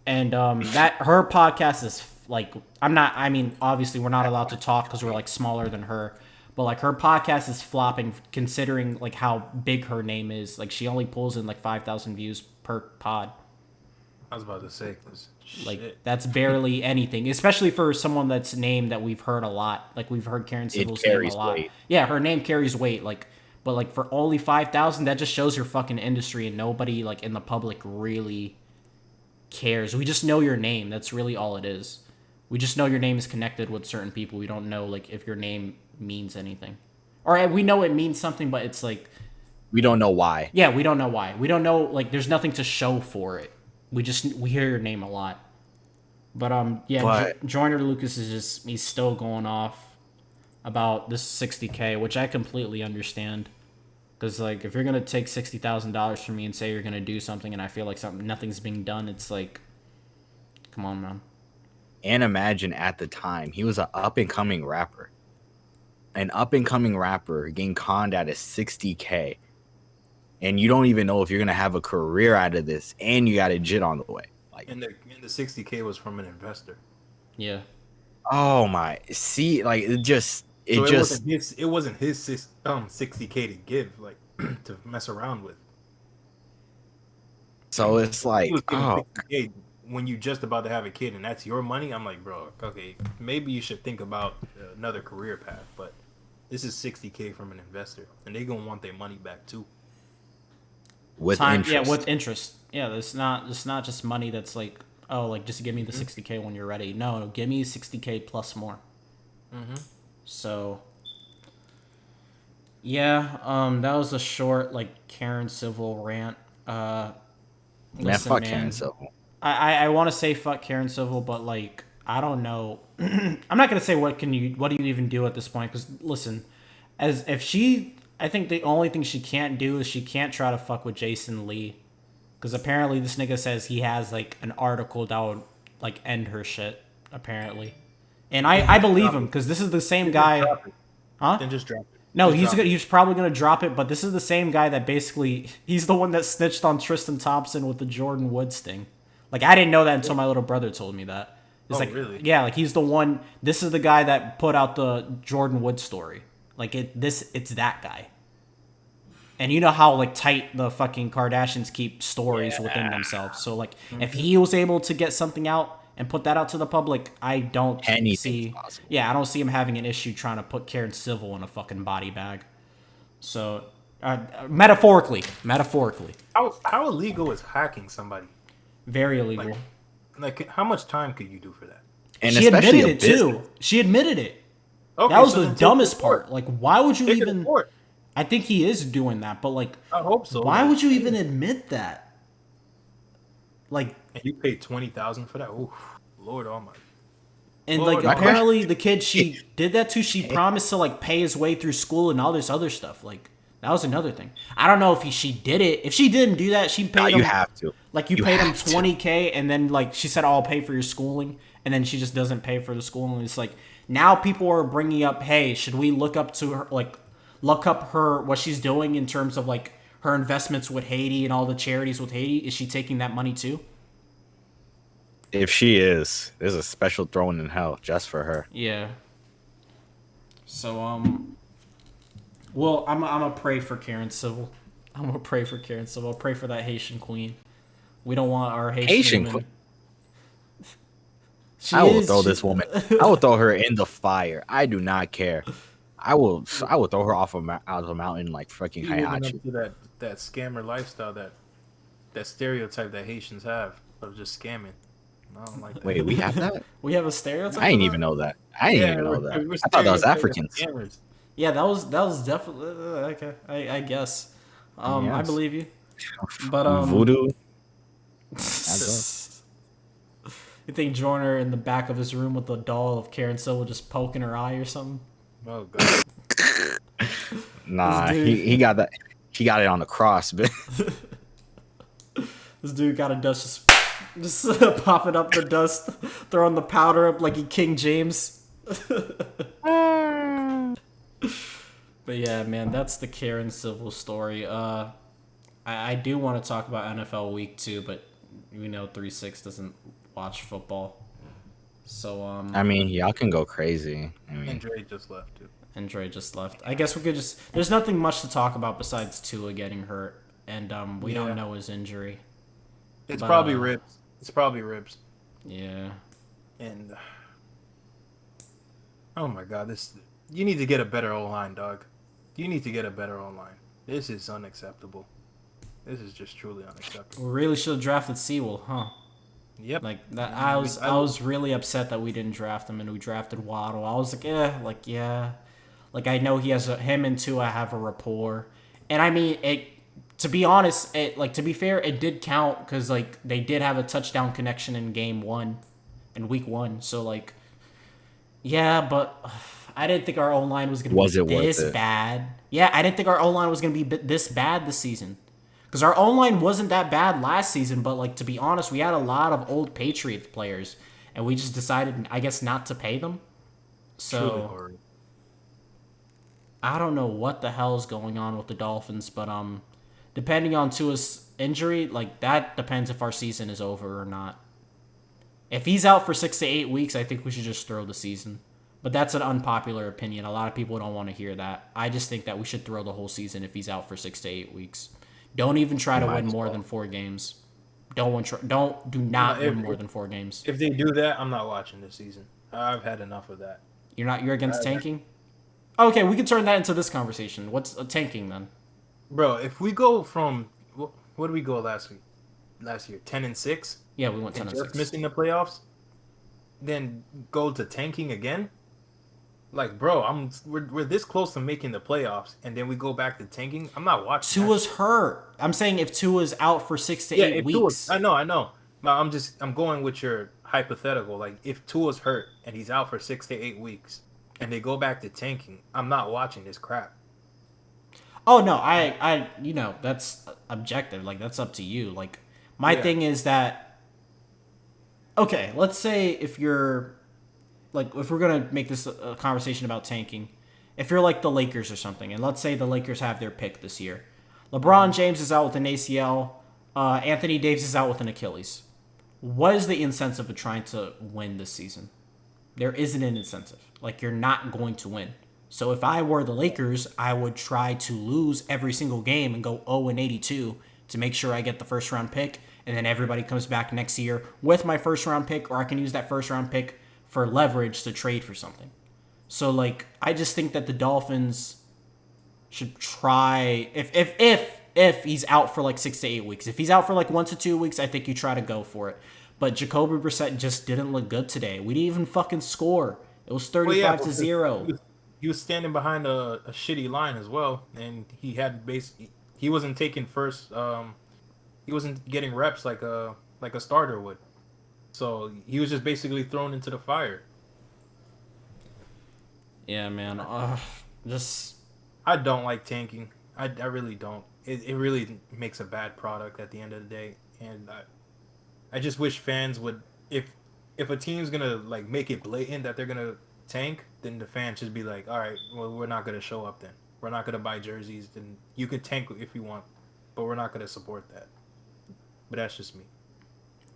and that her podcast is like obviously we're not allowed to talk because we're like smaller than her, but like her podcast is flopping considering like how big her name is. Like she only pulls in like 5,000 views per pod. I was about to say, like that's barely anything, especially for someone that's name that we've heard a lot. Like we've heard Karen Civil's name a lot. Weight. Yeah, her name carries weight. Like, but like for only 5,000, that just shows your fucking industry, and nobody like in the public really cares. We just know your name. That's really all it is. We just know your name is connected with certain people. We don't know like if your name means anything, or we know it means something, but it's like we don't know why. Yeah, we don't know why. We don't know like there's nothing to show for it. We hear your name a lot. But Joyner Lucas he's still going off about this $60K, which I completely understand. Because like if you're gonna take $60,000 from me and say you're gonna do something, and I feel like nothing's being done, it's like, come on, man. And imagine at the time he was an up and coming rapper, getting conned out of $60K, and you don't even know if you're gonna have a career out of this, and you got a jit on the way. Like, and the $60K was from an investor. Yeah. Oh my! See, like it wasn't his $60K to give, like to mess around with. So it's like, $60K when you just about to have a kid and that's your money. I'm like, bro, okay, maybe you should think about another career path. But this is $60K from an investor, and they gonna want their money back too. With interest. Yeah, with interest. Yeah, it's not just money that's like, oh, like just give me the $60K when you're ready. No, give me $60K plus more. Mm-hmm. So, yeah, that was a short like Karen Civil rant. Fuck Karen Civil. I want to say fuck Karen Civil, but like I don't know. I'm not gonna say what do you even do at this point? Because listen, I think the only thing she can't do is she can't try to fuck with Jason Lee. Because apparently this nigga says he has, like, an article that would, like, end her shit, apparently. And I believe him, because this is the same guy... Huh? Then just drop it. No, he's probably going to drop it, but this is the same guy that basically... He's the one that snitched on Tristan Thompson with the Jordan Woods thing. Like, I didn't know that until my little brother told me that. It's really? Yeah, like, he's the one... This is the guy that put out the Jordan Woods story. Like, it's that guy. And you know how, like, tight the fucking Kardashians keep stories within themselves. So, like, if he was able to get something out and put that out to the public, I don't see... possible. Yeah, I don't see him having an issue trying to put Karen Civil in a fucking body bag. So, metaphorically. How illegal is hacking somebody? Very illegal. Like how much time could you do for that? And She especially admitted it too. She admitted it. Okay, That was so the then take dumbest it to court. part. Like, why would you Take it to even? court. I think he is doing that, but like, I hope so. why would you even admit that? Like, And you paid $20,000 for that? Ooh, Lord Almighty. and Well, like my apparently the kid she did that to, she promised to like pay his way through school and all this other stuff. Like, that was another thing. I don't know if she did it. If she didn't do that, she paid him. You have to. Like you paid him $20K, and then like she said, "I'll pay for your schooling," and then she just doesn't pay for the schooling. It's like now people are bringing up, "Hey, should we look up to her? Like, look up her what she's doing in terms of like her investments with Haiti and all the charities with Haiti? Is she taking that money too?" If she is, there's a special throne in hell just for her. Yeah. So well, I'm gonna pray for Karen Civil. I'm gonna pray for Karen Civil. I'll pray for that Haitian queen. We don't want our Haitian women. I will throw this woman. I will throw her in the fire. I do not care. I will throw her off out of a mountain like fucking You living Hayachi. up to that scammer lifestyle, that stereotype that Haitians have of just scamming. I don't like that. Wait, we have that? We have a stereotype. I didn't of even that? know that. I didn't even know that. we're I thought that was stereotyping Africans. scammers. Yeah, that was definitely okay. I guess. I Yes. believe you. But Voodoo. You think Joyner in the back of his room with the doll of Karen Civil just poking her eye or something? Oh god. Nah, This dude- he got that. He got it on the cross, but This dude got a dust just popping up the dust, throwing the powder up like he King James. But yeah, man, that's the Karen Civil story. I do want to talk about NFL Week 2, but we know 3-6 doesn't watch football. So I mean, y'all can go crazy. I mean, And Dre just left too. and Dre just left. I guess we could just. There's nothing much to talk about besides Tua getting hurt, and we Yeah. don't know his injury. It's But, probably ribs. It's probably ribs. Yeah. And oh my god, you need to get a better O-line, dog. You need to get a better O-line. This is unacceptable. This is just truly unacceptable. We really should have drafted Sewell, huh? Yep. Like that, I was really upset that we didn't draft him and we drafted Waddle. I was like, yeah, like I know he has him and Tua have a rapport, and I mean it. To be honest, to be fair, it did count because like they did have a touchdown connection in week 1. So like, yeah, but I didn't think our O line was gonna Was be it worth this it? bad. Yeah, I didn't think our O line was gonna be this bad this season. Because our O-line wasn't that bad last season, but like to be honest, we had a lot of old Patriots players, and we just decided, I guess, not to pay them. Truly So horrid. I don't know what the hell is going on with the Dolphins, but depending on Tua's injury, like that depends if our season is over or not. If he's out for 6 to 8 weeks, I think we should just throw the season. But that's an unpopular opinion. A lot of people don't want to hear that. I just think that we should throw the whole season if he's out for 6 to 8 weeks. Don't even try to win more than 4 games. Do not win more than 4 games. If they do that, I'm not watching this season. I've had enough of that. You're against tanking? Okay, we can turn that into this conversation. What's tanking then? Bro, if we go from what did we go last year? 10-6? Yeah, we went 10 And and just 6. missing the playoffs? Then go to tanking again? Like, bro, we're this close to making the playoffs, and then we go back to tanking. I'm not watching. Tua's hurt. I'm saying if Tua's out for 6 to 8 if weeks. I know. No, I'm going with your hypothetical. Like, if Tua's hurt and he's out for 6 to 8 weeks, and they go back to tanking, I'm not watching this crap. Oh no, I that's objective. Like that's up to you. Like my thing is that okay, let's say if you're like if we're going to make this a conversation about tanking, if you're like the Lakers or something, and let's say the Lakers have their pick this year. LeBron James is out with an ACL, Anthony Davis is out with an Achilles. What is the incentive of trying to win this season? There isn't an incentive. Like you're not going to win. So if I were the Lakers, I would try to lose every single game and go 0-82 to make sure I get the first round pick, and then everybody comes back next year with my first round pick, or I can use that first round pick for leverage to trade for something. So like I just think that the Dolphins should try if he's out for like 6 to 8 weeks. If he's out for like 1 to 2 weeks, I think you try to go for it. But Jacoby Brissett just didn't look good today. We didn't even fucking score. It was 35-0. He was standing behind a shitty line as well, and he wasn't taking first. He wasn't getting reps like a starter would. So he was just basically thrown into the fire. Yeah, man. I don't like tanking. I really don't. It really makes a bad product at the end of the day, and I just wish fans would, if a team's gonna like make it blatant that they're gonna tank, then the fans should be like, all right, well, we're not gonna show up then. We're not gonna buy jerseys. Then you can tank if you want, but we're not gonna support that. But that's just me.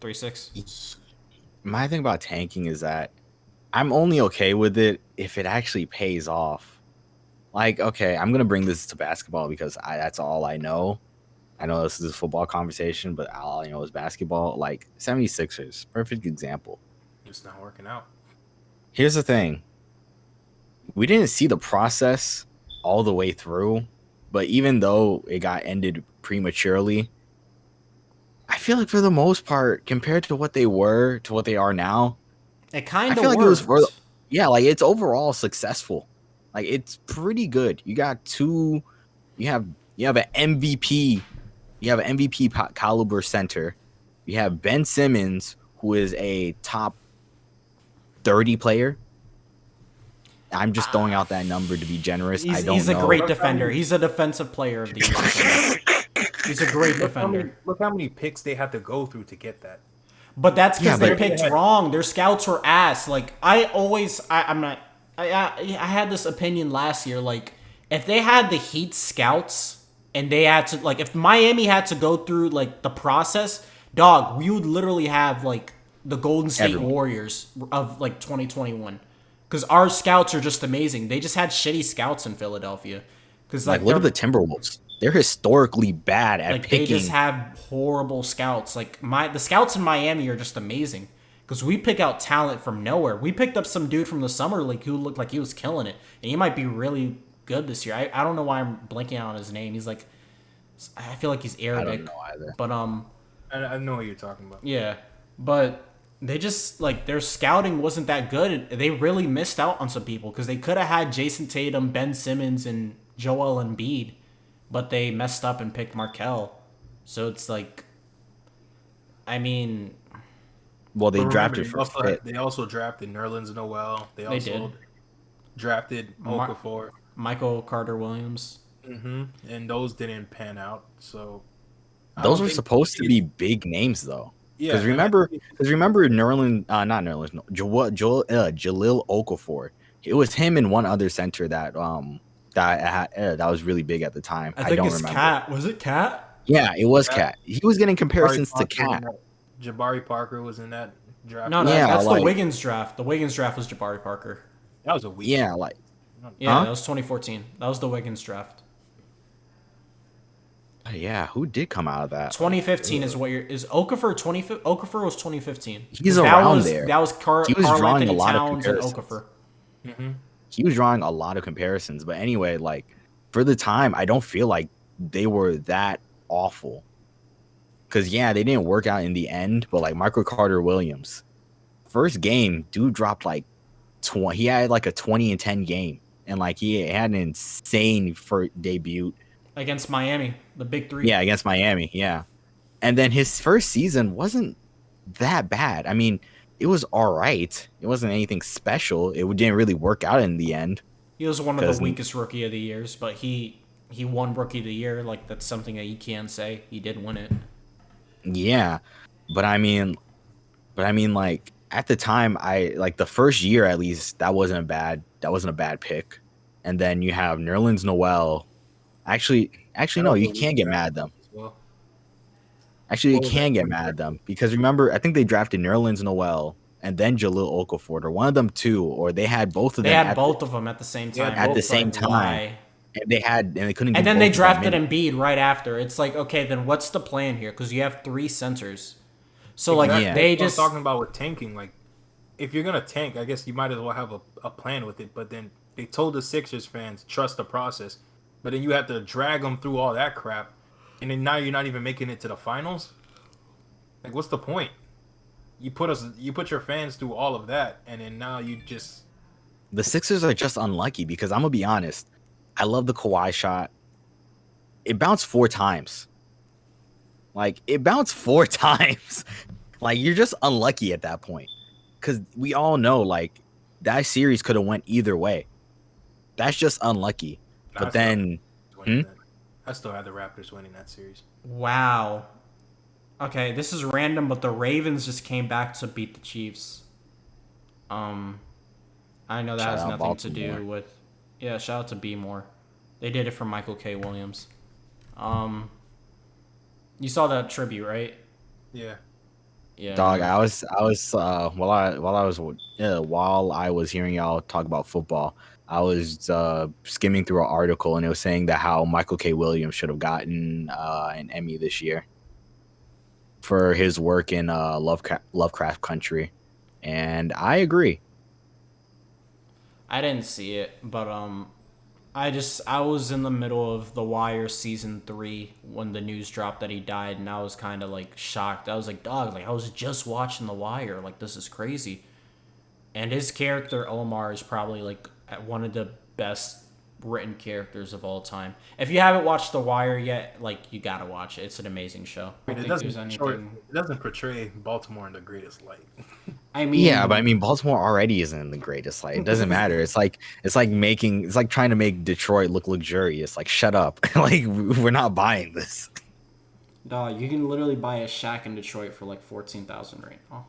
3-6. My thing about tanking is that I'm only okay with it if it actually pays off. Like, okay, I'm going to bring this to basketball because that's all I know. I know this is a football conversation, but all I know is basketball. Like, 76ers, perfect example. It's not working out. Here's the thing. We didn't see the process all the way through, but even though it got ended prematurely, I feel like for the most part, compared to what they were to what they are now, It kind of I feel like worked. it was like it's overall successful. Like it's pretty good. You got you have an MVP, caliber center. You have Ben Simmons, who is a top 30 player. I'm just throwing out that number to be generous. He's a great defender. He's a defensive player of the year. He's a great defender. Look how many picks they had to go through to get that. But that's because they but- picked wrong. Their scouts were ass. Like I had this opinion last year. Like if they had the Heat scouts and they had to if Miami had to go through like the process, dog, we would literally have like the Golden State Warriors of like 2021. Because our scouts are just amazing. They just had shitty scouts in Philadelphia. Because look at the Timberwolves. They're historically bad at picking. They just have horrible scouts. The scouts in Miami are just amazing. Because we pick out talent from nowhere. We picked up some dude from the summer league who looked like he was killing it. And he might be really good this year. I don't know why I'm blanking out on his name. He's like, I feel like he's Arabic. I don't know either. But I know what you're talking about. Yeah. But they just their scouting wasn't that good. They really missed out on some people because they could have had Jason Tatum, Ben Simmons, and Joel Embiid, but they messed up and picked Markelle. So it's well, they drafted remember, first. They also drafted Nerlens Noel. They also drafted Okafor, Michael Carter-Williams. And those didn't pan out. So those were supposed to be big names, though. Yeah, because remember Jalil Okafor. It was him and one other center that was really big at the time. I think don't it's remember. Cat. Was it Cat? Yeah, it was Cat. He was getting comparisons to Cat. Jabari Parker was in that draft. No, that's the Wiggins draft. The Wiggins draft was Jabari Parker. That was a week. Yeah, that was 2014. That was the Wiggins draft. Yeah, who did come out of that? 2015 is Okafor. Okafor was 2015. He's around there. That was he was Karl drawing Anthony a lot Towns of and comparisons. Okafor. He was drawing a lot of comparisons, but anyway, for the time, I don't feel like they were that awful. Because they didn't work out in the end, but Michael Carter-Williams, first game, dude dropped 20. He had a 20-10 game, and he had an insane debut. Against Miami, the big three. Yeah, against Miami, yeah. And then his first season wasn't that bad. I mean, it was all right. It wasn't anything special. It didn't really work out in the end. He was one of the weakest rookie of the years, but he won rookie of the year. That's something that you can say. He did win it. Yeah, but I mean, at the time, the first year at least, that wasn't a bad pick. And then you have Nerlens Noel. Actually, no, you can't get mad at them. Actually, you can get mad at them because remember, I think they drafted Nerlens Noel and then Jalil Okafor, or one of them two, or they had both of them. They had both of them at the same time. At the same time. And they couldn't. And then they drafted Embiid right after. It's okay, then what's the plan here? Because you have three centers. So they just talking about with tanking. If you're gonna tank, I guess you might as well have a plan with it. But then they told the Sixers fans trust the process. but then you have to drag them through all that crap, and then now you're not even making it to the finals. Like, what's the point? You put your fans through all of that, and then now you just... The Sixers are just unlucky because I'm gonna be honest. I love the Kawhi shot. It bounced 4 times. Like, it bounced 4 times. Like, you're just unlucky at that point. Because we all know, like, that series could have went either way. That's just unlucky. But then... I still had the Raptors winning that series. Wow. Okay, this is random, but the Ravens just came back to beat the Chiefs. I know that has nothing to do with... Yeah, shout out to B More. They did it for Michael K. Williams. You saw that tribute, right? Yeah. Yeah. Dog, while I was hearing y'all talk about football, I was skimming through an article, and it was saying that how Michael K. Williams should have gotten an Emmy this year for his work in Lovecraft Country, and I agree. I didn't see it, but I was in the middle of The Wire season 3 when the news dropped that he died, and I was kind of like shocked. I was like, dog, like I was just watching The Wire, like this is crazy. And his character Omar is probably like one of the best written characters of all time. If you haven't watched The Wire yet, like you gotta watch it. It's an amazing show. It doesn't portray Baltimore in the greatest light. I mean, yeah, but I mean, Baltimore already isn't in the greatest light. It doesn't matter. It's like trying to make Detroit look luxurious. Like, shut up. Like, we're not buying this. Dog, you can literally buy a shack in Detroit for like $14,000 right now.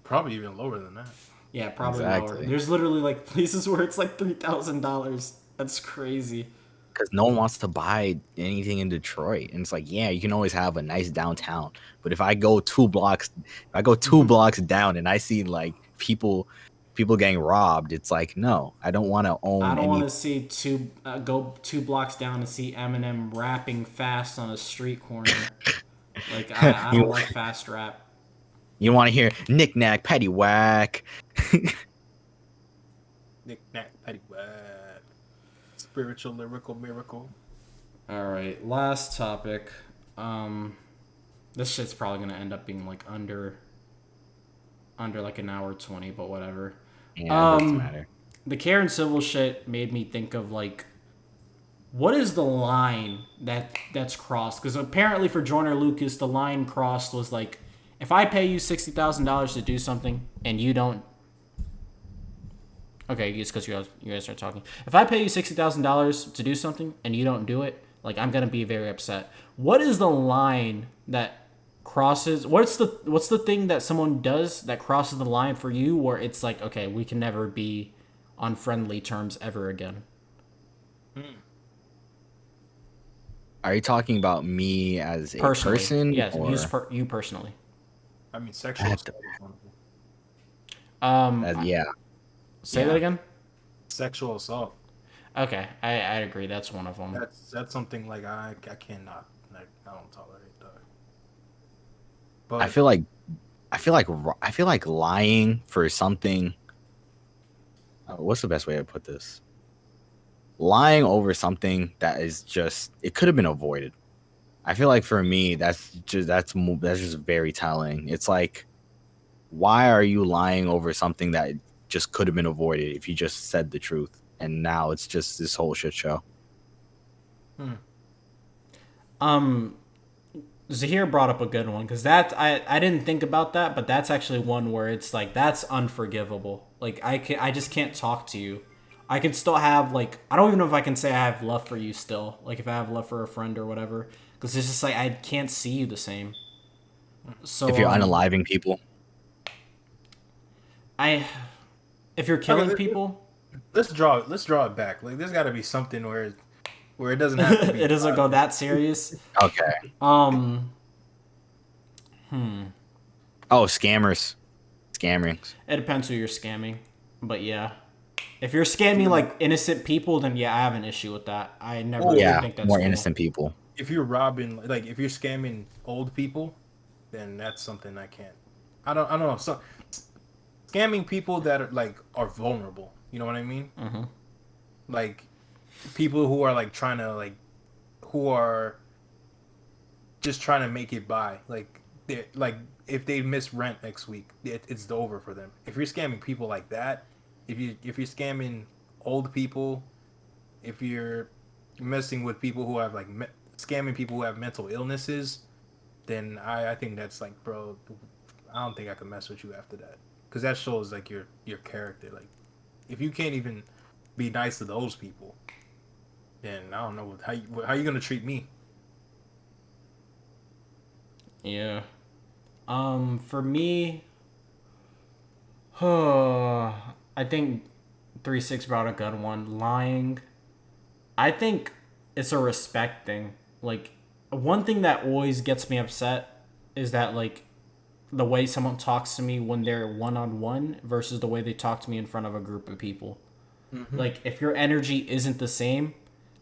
Probably even lower than that. Yeah, probably lower. There's literally like places where it's like $3,000. That's crazy. Because no one wants to buy anything in Detroit, and it's like, yeah, you can always have a nice downtown, but if I go 2 blocks down and I see like people getting robbed, it's like, no, I don't want to own. I don't want to see go 2 blocks down and see Eminem rapping fast on a street corner. Like I don't like fast rap. You want to hear knick-knack, paddywhack. Knick-knack, paddywhack. Spiritual, lyrical, miracle. All right, last topic. This shit's probably going to end up being like under like an hour 20, but whatever. Yeah, it doesn't matter. The Karen Civil shit made me think of like, what is the line that's crossed? Because apparently for Joyner Lucas, the line crossed was like, if I pay you $60,000 to do something and you don't... Okay, it's because you guys are talking. If I pay you $60,000 to do something and you don't do it, like, I'm going to be very upset. What is the line that crosses... What's the thing that someone does that crosses the line for you where it's like, okay, we can never be on friendly terms ever again? Are you talking about me as a Personally, person? yes, or... you personally. I mean, sexual assault. Yeah. Say that again? Sexual assault. Okay, I agree. That's one of them. That's something like I cannot. Like, I don't tolerate that. But I feel like lying for something. What's the best way to put this? Lying over something that is just, it could have been avoided. I feel like for me, that's just very telling. It's like, why are you lying over something that just could have been avoided if you just said the truth? And now it's just this whole shit show. Zahir brought up a good one because that I didn't think about that, but that's actually one where it's like that's unforgivable. Like I just can't talk to you. I can still have like, I don't even know if I can say I have love for you still. Like if I have love for a friend or whatever, because it's just like I can't see you the same. So if you're unaliving people, if you're killing people, let's draw it back. Like there's got to be something where it doesn't have to be. It doesn't go that serious. Okay. Oh, scammers, scamming. It depends who you're scamming, but yeah. If you're scamming like innocent people, then yeah, I have an issue with that. I never think that's more cool. innocent people. If you're robbing, like if you're scamming old people, then that's something I can't. I don't know. So scamming people that are vulnerable. You know what I mean? Mm-hmm. Like people who are like trying to who are just trying to make it by. Like they like if they miss rent next week, it's over for them. If you're scamming people like that, if you're scamming old people, if you're messing with people who have scamming people who have mental illnesses, then I think that's like, bro, I don't think I can mess with you after that, because that shows like your character. Like if you can't even be nice to those people, then I don't know how you gonna treat me. Yeah. For me, I think 3-6 brought a good one. Lying. I think it's a respect thing. Like, one thing that always gets me upset is that, like, the way someone talks to me when they're one-on-one versus the way they talk to me in front of a group of people. Mm-hmm. Like, if your energy isn't the same,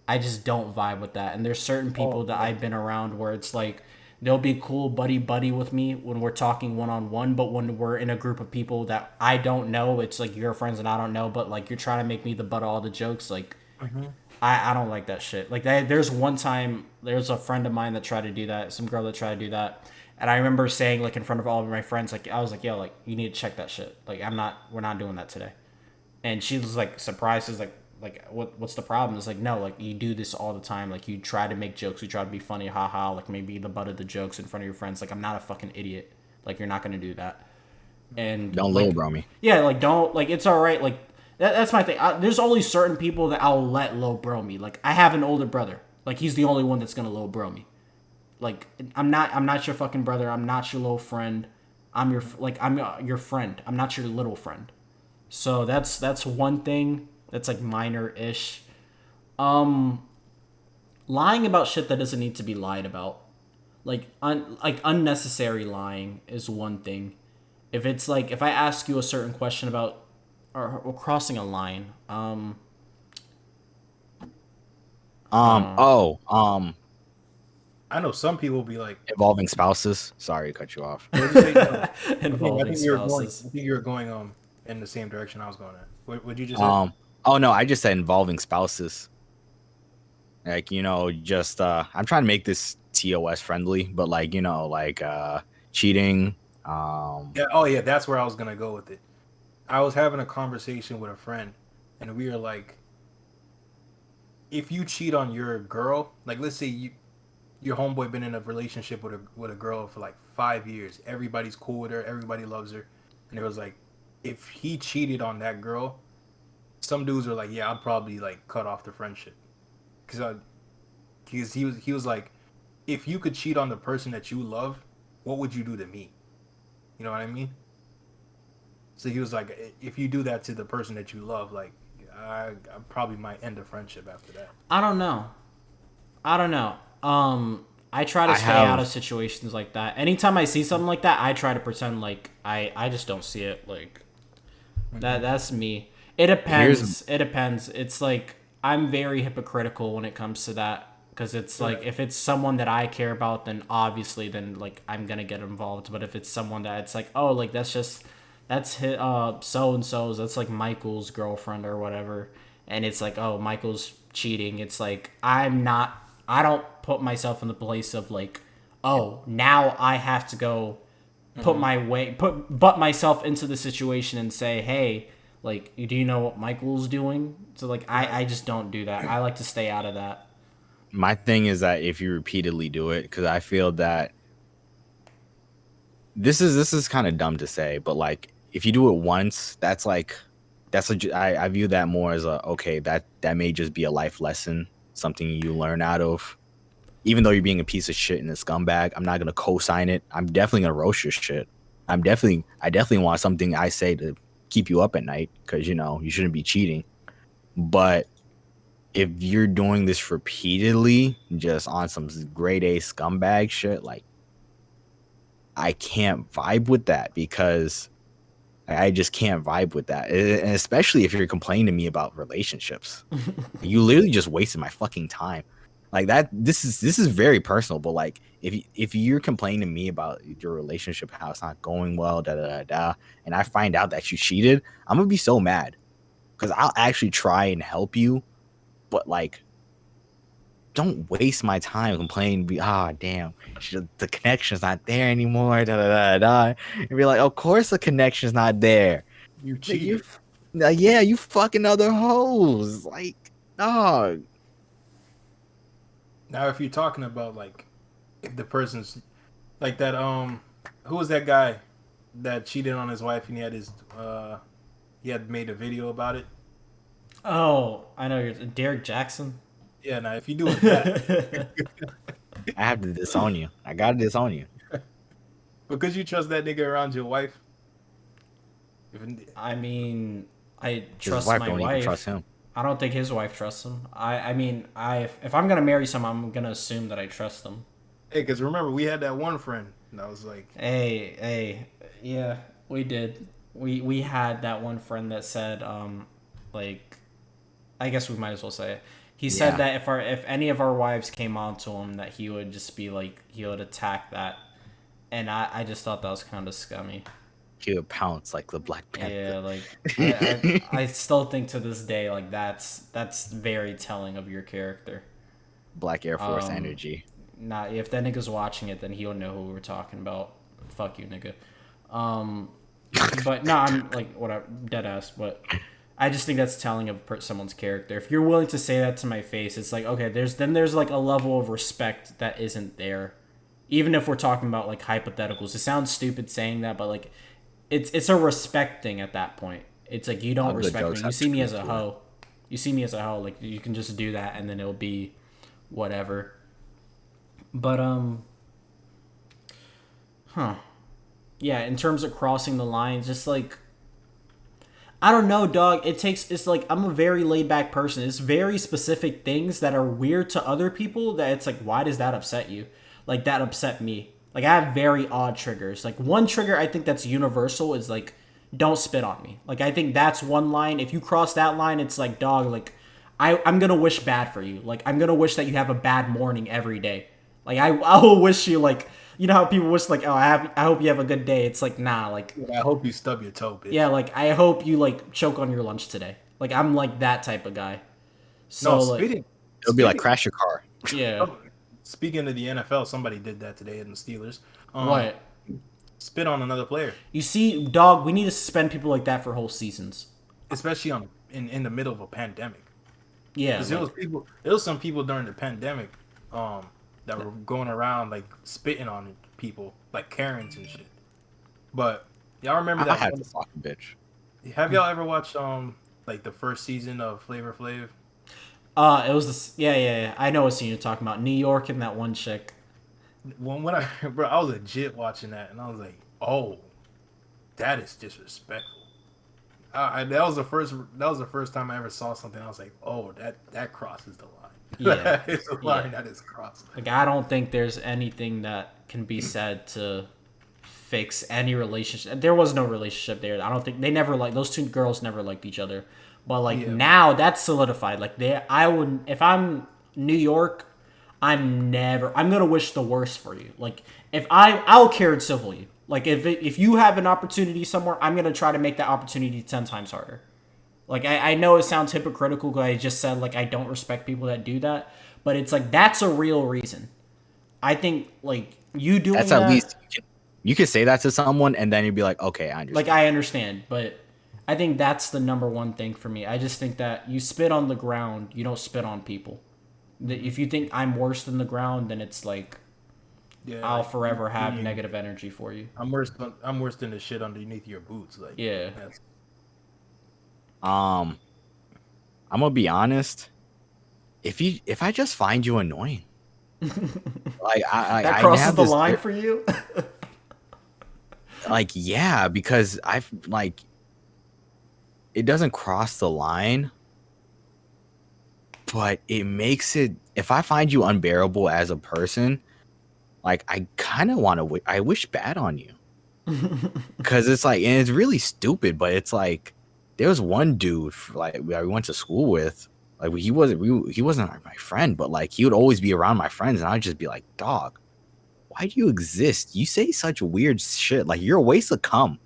I just don't vibe with that. And there's certain people that I've been around where it's like, they'll be cool buddy with me when we're talking one-on-one, but when we're in a group of people that I don't know, it's like your friends and I don't know, but like you're trying to make me the butt of all the jokes. Like, I don't like that shit. Like, there's one time, there's a friend of mine that tried to do that, some girl that tried to do that, and I remember saying, like, in front of all of my friends, like, I was like, yo, like, you need to check that shit. Like, we're not doing that today. And she was like surprised. She's like what's the problem? It's like, no, like, you do this all the time. Like, you try to make jokes, you try to be funny, haha, like maybe the butt of the jokes in front of your friends. Like, I'm not a fucking idiot. Like, you're not gonna do that. And don't little bro me. Yeah, like, don't, like, it's all right. Like, that's my thing. There's only certain people that I'll let low bro me. Like, I have an older brother. Like, he's the only one that's gonna low bro me. Like, I'm not your fucking brother. I'm not your little friend. I'm your friend. I'm not your little friend. So that's one thing that's like minor-ish. Lying about shit that doesn't need to be lied about. Like unnecessary lying is one thing. If it's like, if I ask you a certain question about or crossing a line, I know some people be like involving spouses. Sorry to cut you off. Involving spouses. I think you were going in the same direction I was going at. Would you just Oh no, I just said involving spouses. Like, you know, just I'm trying to make this TOS friendly, but like, you know, like cheating. Yeah, that's where I was gonna go with it. I was having a conversation with a friend, and we were like, if you cheat on your girl, like, let's say your homeboy been in a relationship with a girl for like 5 years, everybody's cool with her, everybody loves her, and it was like, if he cheated on that girl, some dudes were like, yeah, I'd probably like cut off the friendship, because he was like, if you could cheat on the person that you love, what would you do to me? You know what I mean? So he was like, if you do that to the person that you love, like, I probably might end a friendship after that. I don't know. I try to stay out of situations like that. Anytime I see something like that, I try to pretend like I just don't see it. Like, that's me. It depends. It's like, I'm very hypocritical when it comes to that, because it's like, if it's someone that I care about, then obviously, then like, I'm gonna get involved. But if it's someone that it's like, oh, like, that's so and so's, that's like Michael's girlfriend or whatever, and it's like, oh, Michael's cheating. It's like, I don't put myself in the place of like, oh, now I have to go put myself into the situation and say, hey, like, do you know what Michael's doing? So like, I just don't do that. I like to stay out of that. My thing is that if you repeatedly do it, because I feel that this is kind of dumb to say, but like, if you do it once, I view that more as that may just be a life lesson, something you learn out of. Even though you're being a piece of shit and a scumbag, I'm not gonna co-sign it. I'm definitely gonna roast your shit. I definitely want something I say to keep you up at night, because, you know, you shouldn't be cheating. But if you're doing this repeatedly, just on some grade A scumbag shit, like, I can't vibe with that, because I just can't vibe with that. And especially if you're complaining to me about relationships. You literally just wasted my fucking time. Like, that, this is very personal, but like, if you're complaining to me about your relationship, how it's not going well, and I find out that you cheated, I'm gonna be so mad, because I'll actually try and help you but like, don't waste my time complaining. Damn, the connection's not there anymore. Da da da da. And be like, of course the connection's not there. You Like, cheated. yeah, you fucking other hoes. Like, dog. Now, if you're talking about like, if the person's like that, who was that guy that cheated on his wife and he had made a video about it? Oh, I know you're Derek Jackson. Yeah, now if you do that, I have to disown you. I gotta disown you. because you trust that nigga around your wife. I mean, I His trust wife my don't even wife. trust him. I don't think his wife trusts him. I mean, if I'm gonna marry someone, I'm gonna assume that I trust them. Hey, because remember, we had that one friend that was like, Hey, yeah, we did. We had that one friend that said, like, I guess we might as well say it. He said that if any of our wives came on to him, that he would just be like, he would attack that, and I just thought that was kind of scummy. He would pounce like the Black Panther. Yeah, like I still think to this day, like that's very telling of your character. Black Air Force energy. Not if that nigga's watching it, then he'll know who we're talking about. Fuck you, nigga. But no, I'm like whatever, dead ass. But I just think that's telling of someone's character. If you're willing to say that to my face, it's like okay, there's like a level of respect that isn't there. Even if we're talking about like hypotheticals, it sounds stupid saying that, but like it's a respect thing at that point. It's like you don't respect me. You see me as a hoe. You see me as a hoe. Like you can just do that, and then it'll be whatever. But yeah. In terms of crossing the lines, just like I don't know, dog. It's like I'm a very laid back person. It's very specific things that are weird to other people that it's like, why does that upset you? Like that upset me. Like I have very odd triggers. Like one trigger I think that's universal is like don't spit on me. Like I think that's one line. If you cross that line, it's like dog, like I'm gonna wish bad for you. Like I'm gonna wish that you have a bad morning every day. Like I will wish you like you know how people wish like I hope you have a good day. It's like nah, like I hope you stub your toe, bitch. yeah, like I hope you like choke on your lunch today. Like I'm like that type of guy. So No, like It'll be like crash your car. yeah. Speaking of the NFL, somebody did that today in the Steelers. What? Spit on another player, You see, dog, we need to suspend people like that for whole seasons. especially in the middle of a pandemic. Yeah. Because there was some people during the pandemic, that were going around like spitting on people, like Karens and shit. But y'all remember I that? had to fucking bitch. Have y'all ever watched like the first season of Flavor Flav? It was this. Yeah. I know what scene you're talking about. New York and that one chick. When I was legit watching that, and I was like, oh, that is disrespectful. That was the first time I ever saw something. I was like, oh, that crosses the line. Yeah. It's a line that is crossed. Like I don't think there's anything that can be said to fix any relationship. There was no relationship there. I don't think they never like those two girls never liked each other. But like now that's solidified. Like I would if I'm New York, I'm gonna wish the worst for you. Like if I'll Karen civil you. Like if you have an opportunity somewhere, I'm gonna try to make that opportunity 10 times harder. Like I know it sounds hypocritical because I just said like I don't respect people that do that, but it's like that's a real reason. I think like you doing That's that, at least you could say that to someone and then you'd be like, okay, I understand. like I understand, but I think that's the number one thing for me. I just think that you spit on the ground, you don't spit on people. If you think I'm worse than the ground, then it's like I'll forever have negative energy for you. I'm worse than the shit underneath your boots. Like Yeah. I'm gonna be honest. If I just find you annoying, like That crosses the line for you. Like yeah, because I've like it doesn't cross the line, but it makes it. If I find you unbearable as a person, like I kind of want to. I wish bad on you, because it's like, and it's really stupid, but it's like there was one dude like we went to school with. Like he wasn't my friend, but like he would always be around my friends, and I'd just be like, dog, why do you exist? You say such weird shit. Like you're a waste of cum.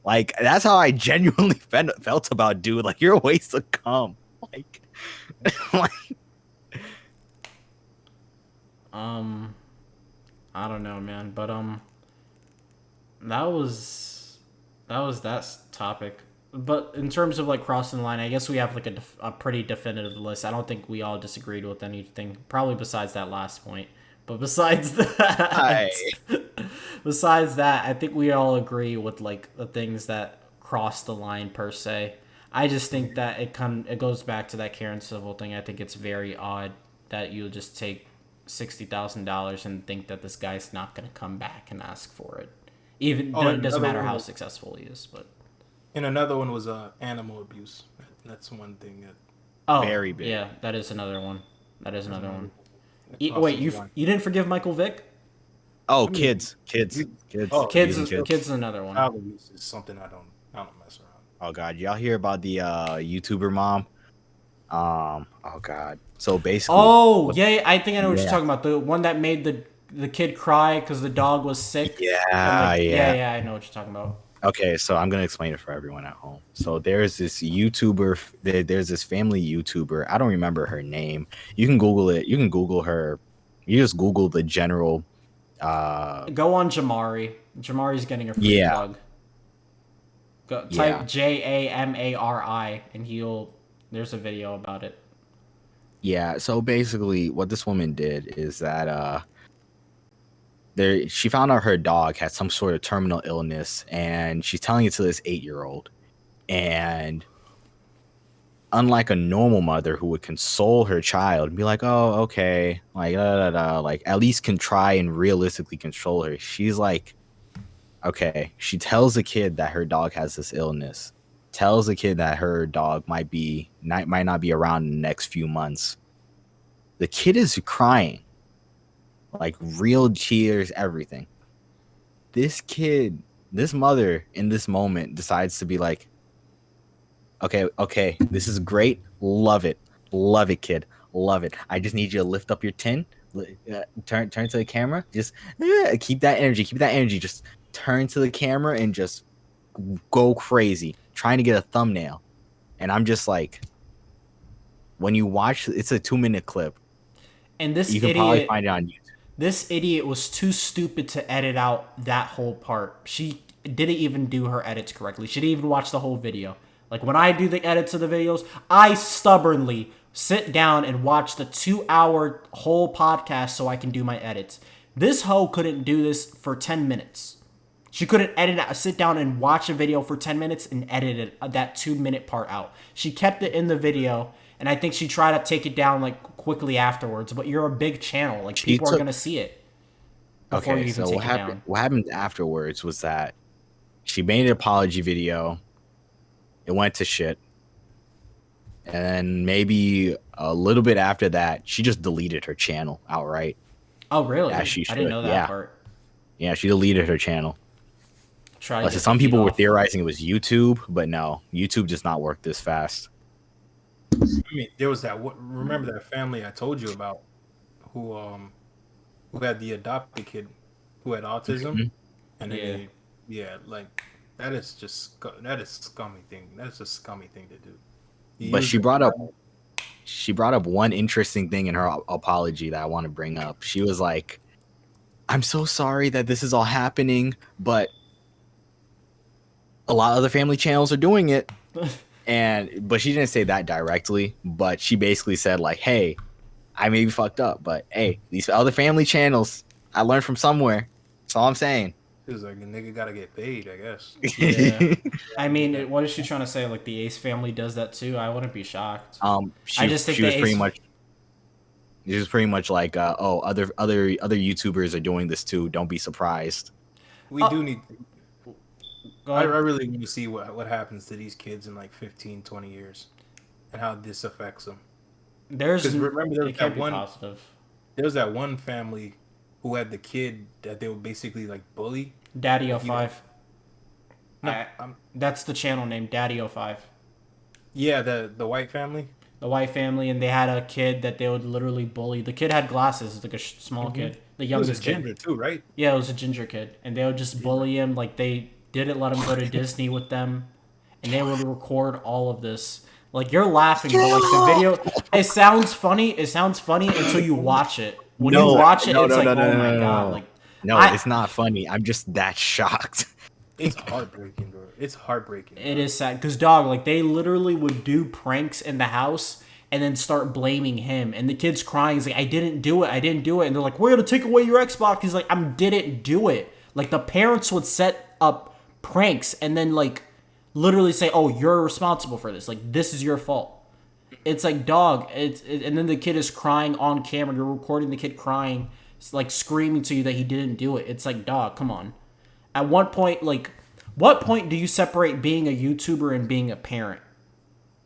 Like that's how I genuinely felt about dude. Like you're a waste of cum. like, like, I don't know, man, but that was that topic. But in terms of like crossing the line, I guess we have like a pretty definitive list. I don't think we all disagreed with anything, probably besides that last point. But besides that, besides that, I think we all agree with like the things that cross the line per se. I just think that it goes back to that Karen Civil thing. I think it's very odd that you just take $60,000 and think that this guy's not going to come back and ask for it. Even it doesn't matter how successful he is, but. And another one was animal abuse. That's one thing Oh, very big. Yeah, that is another one. Wait, you didn't forgive Michael Vick? Oh, kids. Kids is another one. Child abuse is something I don't mess around. Oh God, y'all hear about the YouTuber mom? Oh God. So basically. Oh yeah, I think I know what you're talking about. The one that made the kid cry because the dog was sick. Yeah, yeah. I know what you're talking about. Okay, so I'm gonna explain it for everyone at home. So there's this YouTuber, there's this family YouTuber. I don't remember her name. You can Google it. You can Google her. You just Google the general. Go on Jamari. Jamari's getting a free plug. Type Jamari and there's a video about it. Yeah. So basically, what this woman did is that she found out her dog had some sort of terminal illness, and she's telling it to this 8-year-old. And unlike a normal mother who would console her child and be like, "Oh, okay," like like at least can try and realistically console her, she's like, okay. She tells the kid that her dog has this illness, tells the kid that her dog might not be around in the next few months. The kid is crying. Like real tears, everything. This mother in this moment decides to be like, okay, this is great. Love it, kid. Love it. I just need you to lift up your tin, turn to the camera. Just keep that energy. Just turn to the camera and just go crazy, trying to get a thumbnail. And I'm just like, when you watch, it's a 2-minute clip. And you can probably find it on YouTube. This idiot was too stupid to edit out that whole part. She didn't even do her edits correctly. She didn't even watch the whole video. Like, when I do the edits of the videos, I stubbornly sit down and watch the 2-hour whole podcast so I can do my edits. This hoe couldn't do this for 10 minutes. She couldn't sit down and watch a video for 10 minutes and edit that 2-minute part out. She kept it in the video, and I think she tried to take it down like quickly afterwards. But you're a big channel, like people are gonna see it. Okay, so what happened afterwards was that she made an apology video. It went to shit, and then maybe a little bit after that, she just deleted her channel outright. Oh really? As she should. I didn't know that part. Yeah, she deleted her channel. Some people were theorizing it was YouTube, but no, YouTube does not work this fast. I mean, there was remember that family I told you about who had the adopted kid who had autism, and then like that is scummy thing. That's a scummy thing to do. But she brought up one interesting thing in her apology that I want to bring up. She was like, "I'm so sorry that this is all happening, but a lot of other family channels are doing it." But she didn't say that directly, but she basically said like, "Hey, I may be fucked up, but hey, these other family channels, I learned from somewhere." That's all I'm saying. It was like a nigga gotta get paid, I guess. Yeah. I mean, what is she trying to say? Like the Ace family does that too? I wouldn't be shocked. She was pretty much like, other YouTubers are doing this too. Don't be surprised. We do need. I really want to see what happens to these kids in like 15, 20 years, and how this affects them. Remember there was that one family who had the kid that they would basically like bully. Daddy05. No, that's the channel name, Daddy05. Yeah, the white family. The white family, and they had a kid that they would literally bully. The kid had glasses, like a small kid. The youngest kid. It was a ginger too, right? Yeah, it was a ginger kid, and they would just bully him. Like they didn't let him go to Disney with them, and they would record all of this. Like you're laughing, but like the video, it sounds funny. It sounds funny until you watch it. When you watch it, it's like, oh my god, like no, it's not funny. I'm just that shocked. It's heartbreaking, bro. It's heartbreaking. It is sad because dog, like they literally would do pranks in the house and then start blaming him, and the kid's crying. He's like, I didn't do it, and they're like, we're gonna take away your Xbox. He's like, I didn't do it. Like the parents would set up pranks and then like literally say, oh, you're responsible for this. Like this is your fault. It's like dog. And then the kid is crying on camera. You're recording the kid crying, like screaming to you that he didn't do it. It's like dog, come on. At what point do you separate being a YouTuber and being a parent?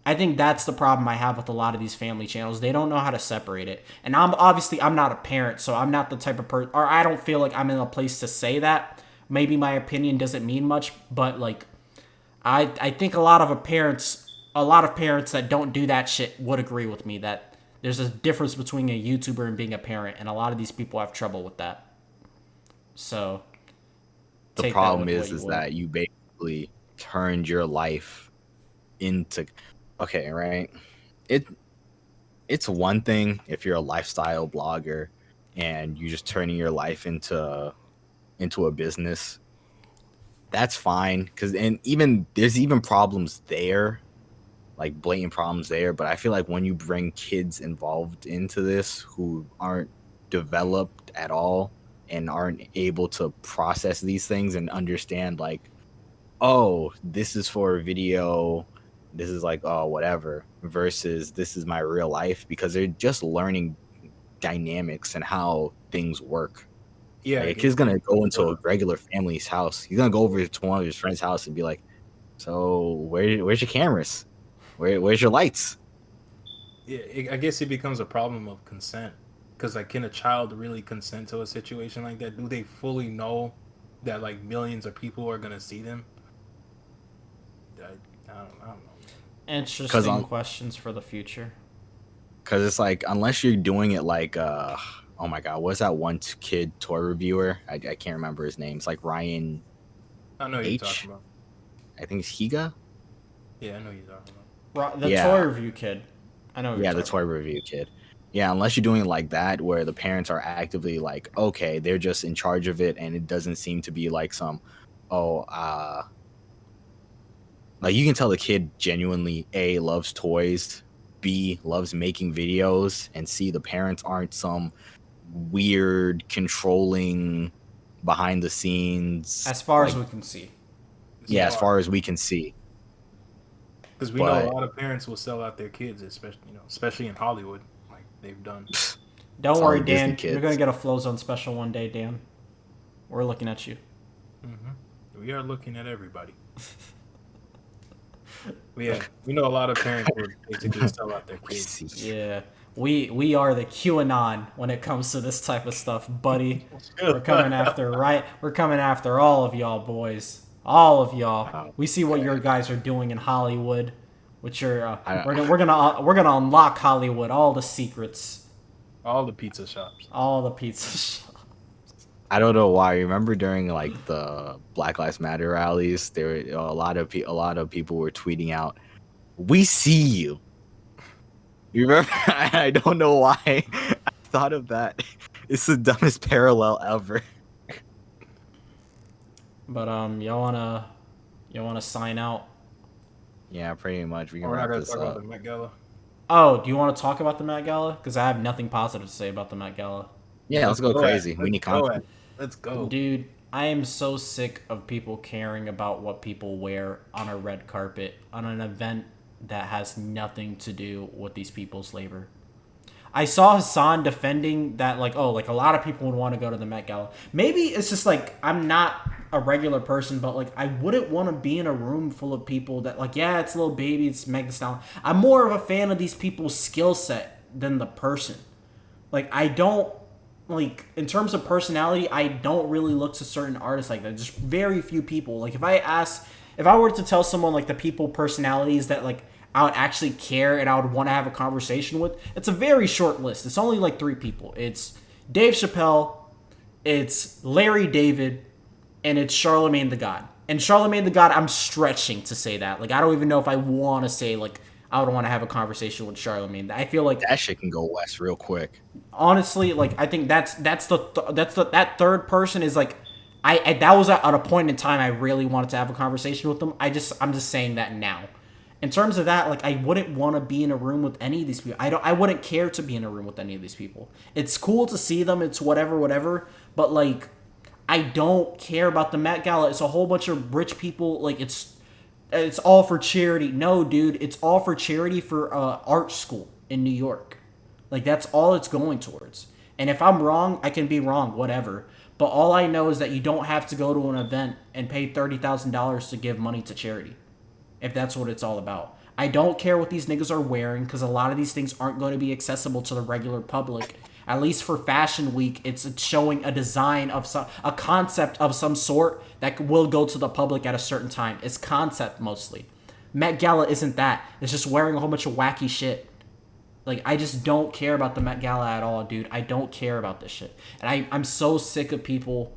I think that's the problem I have with a lot of these family channels. They don't know how to separate it. And I'm not a parent, so I'm not the type of person, or I don't feel like I'm in a place to say that. Maybe my opinion doesn't mean much, but like I think a lot of parents that don't do that shit would agree with me that there's a difference between a YouTuber and being a parent, and a lot of these people have trouble with that. So the problem is that you basically turned your life into right. It's one thing if you're a lifestyle blogger and you're just turning your life into a business. That's fine, there's even problems there, like blatant problems there. But I feel like when you bring kids involved into this who aren't developed at all and aren't able to process these things and understand like, oh, this is for a video, this is like, oh, whatever, versus this is my real life, because they're just learning dynamics and how things work. Yeah, like, a kid's gonna go into a regular family's house. He's gonna go over to one of his friend's house and be like, so where's your cameras? Where's your lights? Yeah, I guess it becomes a problem of consent. Because, like, can a child really consent to a situation like that? Do they fully know that, like, millions of people are going to see them? I don't know. Interesting questions for the future. Because it's like, unless you're doing it like, oh my god, what's that one kid toy reviewer? I can't remember his name. It's like Ryan I know who you're talking about. I think it's Higa? Yeah, I know who you're talking about. The toy review kid. I know who you're talking about. The toy review kid. Yeah, unless you're doing it like that, where the parents are actively like, okay, they're just in charge of it, and it doesn't seem to be like some, like you can tell the kid genuinely A, loves toys, B, loves making videos, and C, the parents aren't some weird, controlling, behind the scenes. As far as we can see. Yeah, as far as we can see. Because we know a lot of parents will sell out their kids, especially in Hollywood. They've done. Don't worry, Dan. You're gonna get a Flozone special one day, Dan. We're looking at you. Mm-hmm. We are looking at everybody. We know a lot of parents will basically sell out their kids. Yeah, we are the QAnon when it comes to this type of stuff, buddy. We're coming after all of y'all, boys. All of y'all. We see what your guys are doing in Hollywood. Which are we're gonna unlock Hollywood, all the secrets, all the pizza shops. I don't know why. Remember during like the Black Lives Matter rallies, there were a lot of people were tweeting out, "We see you." You remember? I don't know why I thought of that. It's the dumbest parallel ever. But y'all wanna sign out? Yeah, pretty much. We can wrap this up. About the Met Gala. Oh, do you want to talk about the Met Gala? Because I have nothing positive to say about the Met Gala. Yeah, let's go crazy. We need content. Let's go. Dude, I am so sick of people caring about what people wear on a red carpet on an event that has nothing to do with these people's labor. I saw Hassan defending that, like, oh, like a lot of people would want to go to the Met Gala. Maybe it's just like I'm not a regular person, but like I wouldn't want to be in a room full of people that, like, yeah, it's Lil Baby, it's Meg Thee Stallion. I'm more of a fan of these people's skill set than the person. Like, I don't, like, in terms of personality, I don't really look to certain artists like that. Just very few people. Like, if I were to tell someone, like, the people personalities that, like, I would actually care and I would want to have a conversation with, it's a very short list. It's only, like, 3 people. It's Dave Chappelle, it's Larry David, and it's Charlemagne the God. And Charlemagne the God, I'm stretching to say that. Like, I don't even know if I want to say, like, I would want to have a conversation with Charlemagne. I feel like That shit can go west real quick. honestly, like I think that third person is like I that was at a point in time I really wanted to have a conversation with them. I'm just saying that now. In terms of that, like I wouldn't want to be in a room with any of these people. I wouldn't care to be in a room with any of these people. It's cool to see them. It's whatever. But like, I don't care about the Met Gala. It's a whole bunch of rich people. Like it's all for charity. No, dude, it's all for charity for art school in New York. Like that's all it's going towards. And if I'm wrong, I can be wrong, whatever. But all I know is that you don't have to go to an event and pay $30,000 to give money to charity. If that's what it's all about. I don't care what these niggas are wearing because a lot of these things aren't going to be accessible to the regular public. At least for Fashion Week, it's showing a design of a concept of some sort that will go to the public at a certain time. It's concept mostly. Met Gala isn't that. It's just wearing a whole bunch of wacky shit. Like, I just don't care about the Met Gala at all, dude. I don't care about this shit. And I'm so sick of people.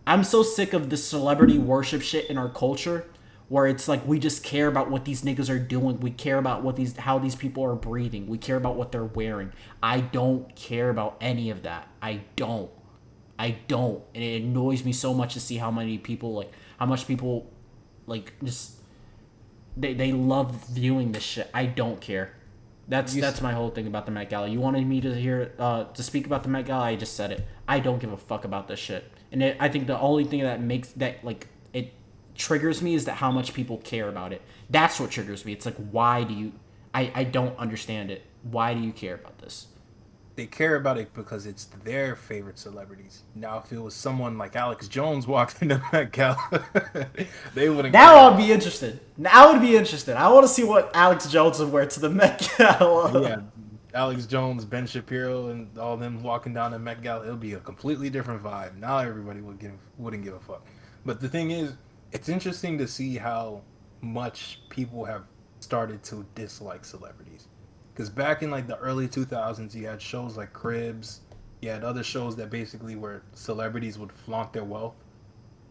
I'm so sick of this celebrity worship shit in our culture where it's like we just care about what these niggas are doing. We care about how these people are breathing. We care about what they're wearing. I don't care about any of that. I don't. And it annoys me so much to see how much people just they love viewing this shit. I don't care. That's my whole thing about the Met Gala. You wanted me to speak about the Met Gala? I just said it. I don't give a fuck about this shit. And I think the only thing that makes that like it triggers me is that how much people care about it. That's what triggers me. It's like, why do you? I don't understand it. Why do you care about this? They care about it because it's their favorite celebrities. Now, if it was someone like Alex Jones walked into Met Gala, they wouldn't. Now I'd be interested. Now I would be interested. I want to see what Alex Jones would wear to the Met Gala. Yeah, Alex Jones, Ben Shapiro, and all them walking down the Met Gala, it'll be a completely different vibe. Now everybody wouldn't give a fuck. But the thing is, it's interesting to see how much people have started to dislike celebrities. Because back in like the early 2000s, you had shows like Cribs, you had other shows that basically where celebrities would flaunt their wealth,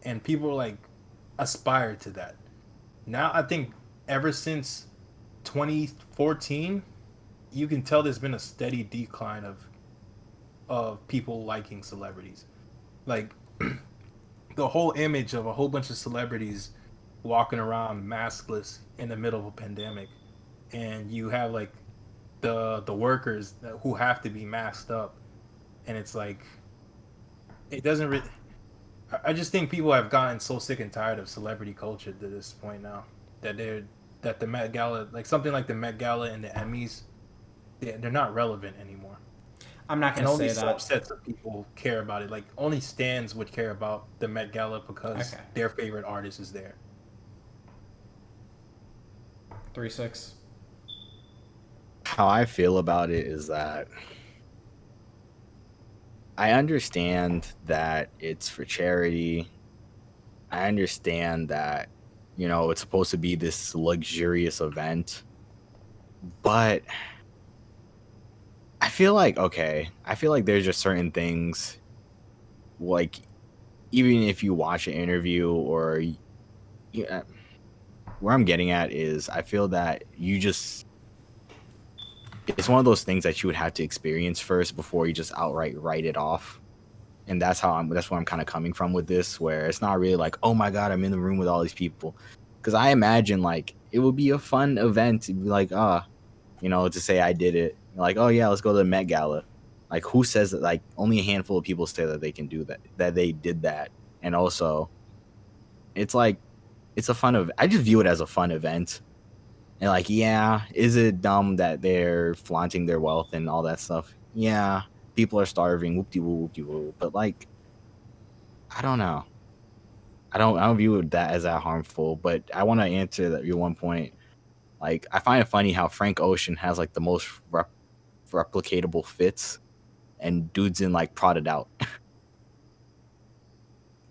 and people like aspired to that. Now I think ever since 2014, you can tell there's been a steady decline of people liking celebrities. Like the whole image of a whole bunch of celebrities walking around maskless in the middle of a pandemic, and you have like the workers who have to be masked up, and it's like it doesn't really. I just think people have gotten so sick and tired of celebrity culture to this point now that the Met Gala, like something like the Met Gala and the Emmys, they're not relevant anymore. I'm not gonna say that. Only subsets of people care about it. Like only stans would care about the Met Gala because their favorite artist is there. 3-6. How I feel about it is that I understand that it's for charity. I understand that, it's supposed to be this luxurious event. But I feel like there's just certain things, like, even if you watch an interview or where I'm getting at is I feel that it's one of those things that you would have to experience first before you just outright write it off. And that's where I'm kind of coming from with this, where it's not really like, oh my God, I'm in the room with all these people. Because I imagine like it would be a fun event to be like, to say I did it. Like, oh yeah, let's go to the Met Gala. Like who says that? Like only a handful of people say that they can do that they did that. And also it's like, it's a fun event. I just view it as a fun event. And like, yeah, is it dumb that they're flaunting their wealth and all that stuff? Yeah, people are starving, whoop-de-woo. But like, I don't know. I don't view that as that harmful. But I want to answer that your one point. Like, I find it funny how Frank Ocean has like the most replicatable fits, and dude's in like prodded out.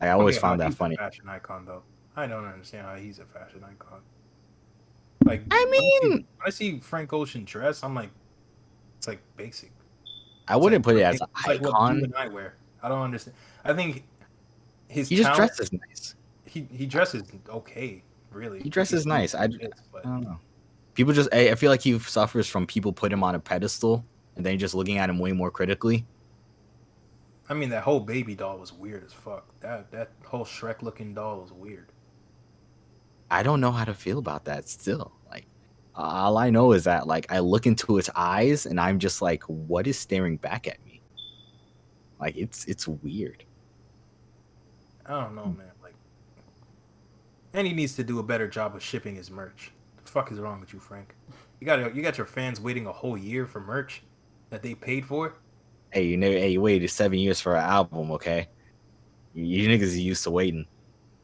I always found that funny. Fashion icon though. I don't understand how he's a fashion icon. Like, when I see Frank Ocean dress, I'm like, it's like basic. I wouldn't put it as an icon. Like what you and I wear. I don't understand. I think he just dresses nice. He dresses okay, really. He dresses nice. I don't know. People just, I feel like he suffers from people put him on a pedestal and then just looking at him way more critically. I mean, that whole baby doll was weird as fuck. That whole Shrek looking doll was weird. I don't know how to feel about that still. Like, all I know is that, like, I look into its eyes and I'm just like, what is staring back at me? Like, it's weird. I don't know, man. Like, and he needs to do a better job of shipping his merch. The fuck is wrong with you, Frank? You got your fans waiting a whole year for merch that they paid for. Hey, you waited 7 years for an album, okay? You niggas are used to waiting.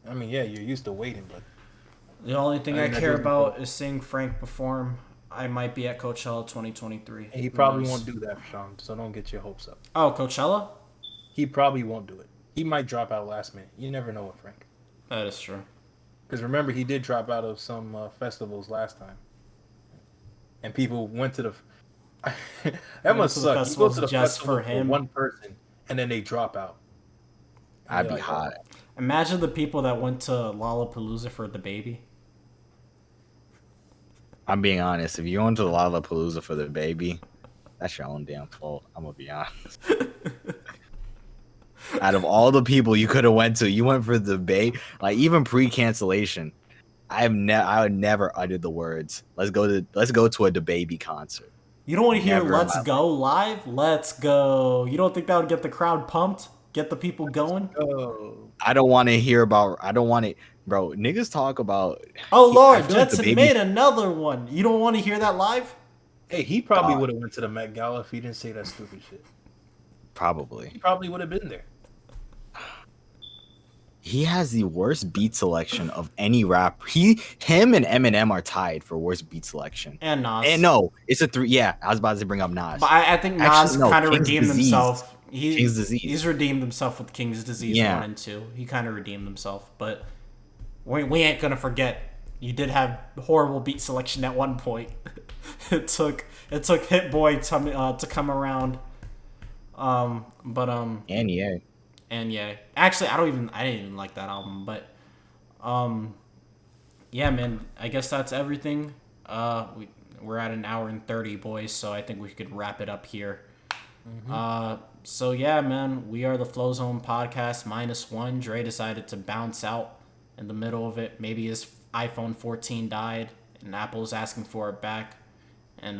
I mean, yeah, you're used to waiting, but The only thing I mean, that care doesn't about go- is seeing Frank perform. I might be at Coachella 2023. he Who probably knows? won't do that, Sean. So don't get your hopes up. Oh, Coachella? He probably won't do it. He might drop out last minute. You never know with Frank. That is true. Because remember, he did drop out of some festivals last time, and people went to the. That must to the suck. You go festivals to the just festival for him. one person, and then they drop out. And I'd you're be like, hot. Imagine the people that went to Lollapalooza for the baby. I'm being honest. If you're going to Lollapalooza for the baby, that's your own damn fault. I'm gonna be honest. Out of all the people you could have went to, you went for the baby. Like, even pre-cancellation, I would never uttered the words, let's go to a DaBaby concert. You don't want to hear Never "Let's have. Go" live? Let's go. You don't think that would get the crowd pumped? Get the people going? Oh, I don't want to hear about. I don't want it, bro. Niggas talk about. Oh I Lord, feel like Jetson DaBaby made another one. You don't want to hear that live? hey, he probably God. would have went to the Met Gala if he didn't say that stupid shit. Probably. He probably would have been there. He has the worst beat selection of any rapper. Him and Eminem are tied for worst beat selection. And Nas. And no, it's a 3. Yeah, I was about to bring up Nas. But I think Nas Actually, no, kind of King's redeemed Disease. himself. King's Disease. He's redeemed himself with King's Disease Yeah. 1 and 2. He kind of redeemed himself. But we ain't going to forget. You did have horrible beat selection at one point. it took Hit Boy to come around. And yeah. And yeah, actually, I didn't even like that album, but yeah, man, I guess that's everything. We're at an hour and 30, boys, so I think we could wrap it up here. So yeah, man, we are the Flozone Podcast -1. Dre decided to bounce out in the middle of it. Maybe his iPhone 14 died, and Apple's asking for it back, and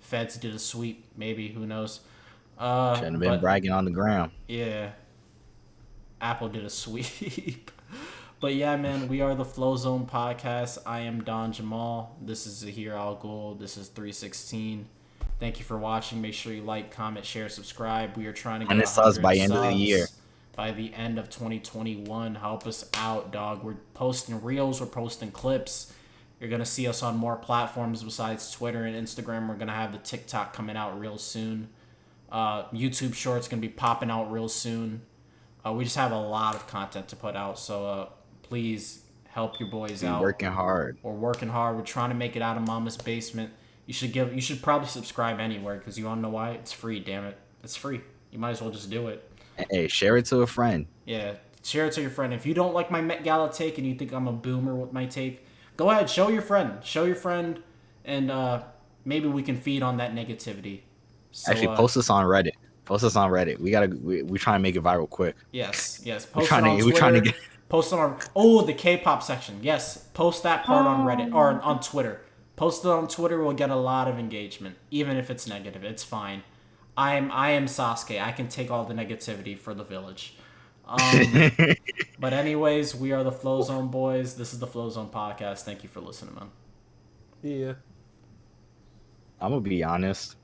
Feds did a sweep. Maybe, who knows? Shouldn't have been but- bragging on the ground. Yeah. Apple did a sweep. But yeah, man, we are the Flozone Podcast. I am Don Jamal. This is Zahir Al Ghul. This is 316. Thank you for watching. Make sure you like, comment, share, subscribe. We are trying to get 100 subs 100 by end of the subs year. By the end of 2021. Help us out, dog. We're posting reels. We're posting clips. You're going to see us on more platforms besides Twitter and Instagram. We're going to have the TikTok coming out real soon. YouTube Shorts going to be popping out real soon. We just have a lot of content to put out, so please help your boys out. Working hard. We're working hard. We're trying to make it out of Mama's basement. You should probably subscribe anywhere, because you want to know why? It's free, damn it. It's free. You might as well just do it. Hey, share it to a friend. Yeah, share it to your friend. If you don't like my Met Gala take and you think I'm a boomer with my take, go ahead, show your friend. Show your friend, and maybe we can feed on that negativity. So, Actually, post this on Reddit. Post this on Reddit. We're trying to make it viral quick. Yes. Post We're it trying on to- Twitter. we're trying to get- Post it on the K-pop section. Yes, post that part on Reddit or on Twitter. Post it on Twitter. We'll get a lot of engagement, even if it's negative. It's fine. I am Sasuke. I can take all the negativity for the village. But anyways, we are the Flozone boys. This is the Flozone Podcast. Thank you for listening, man. yeah. I'm gonna be honest.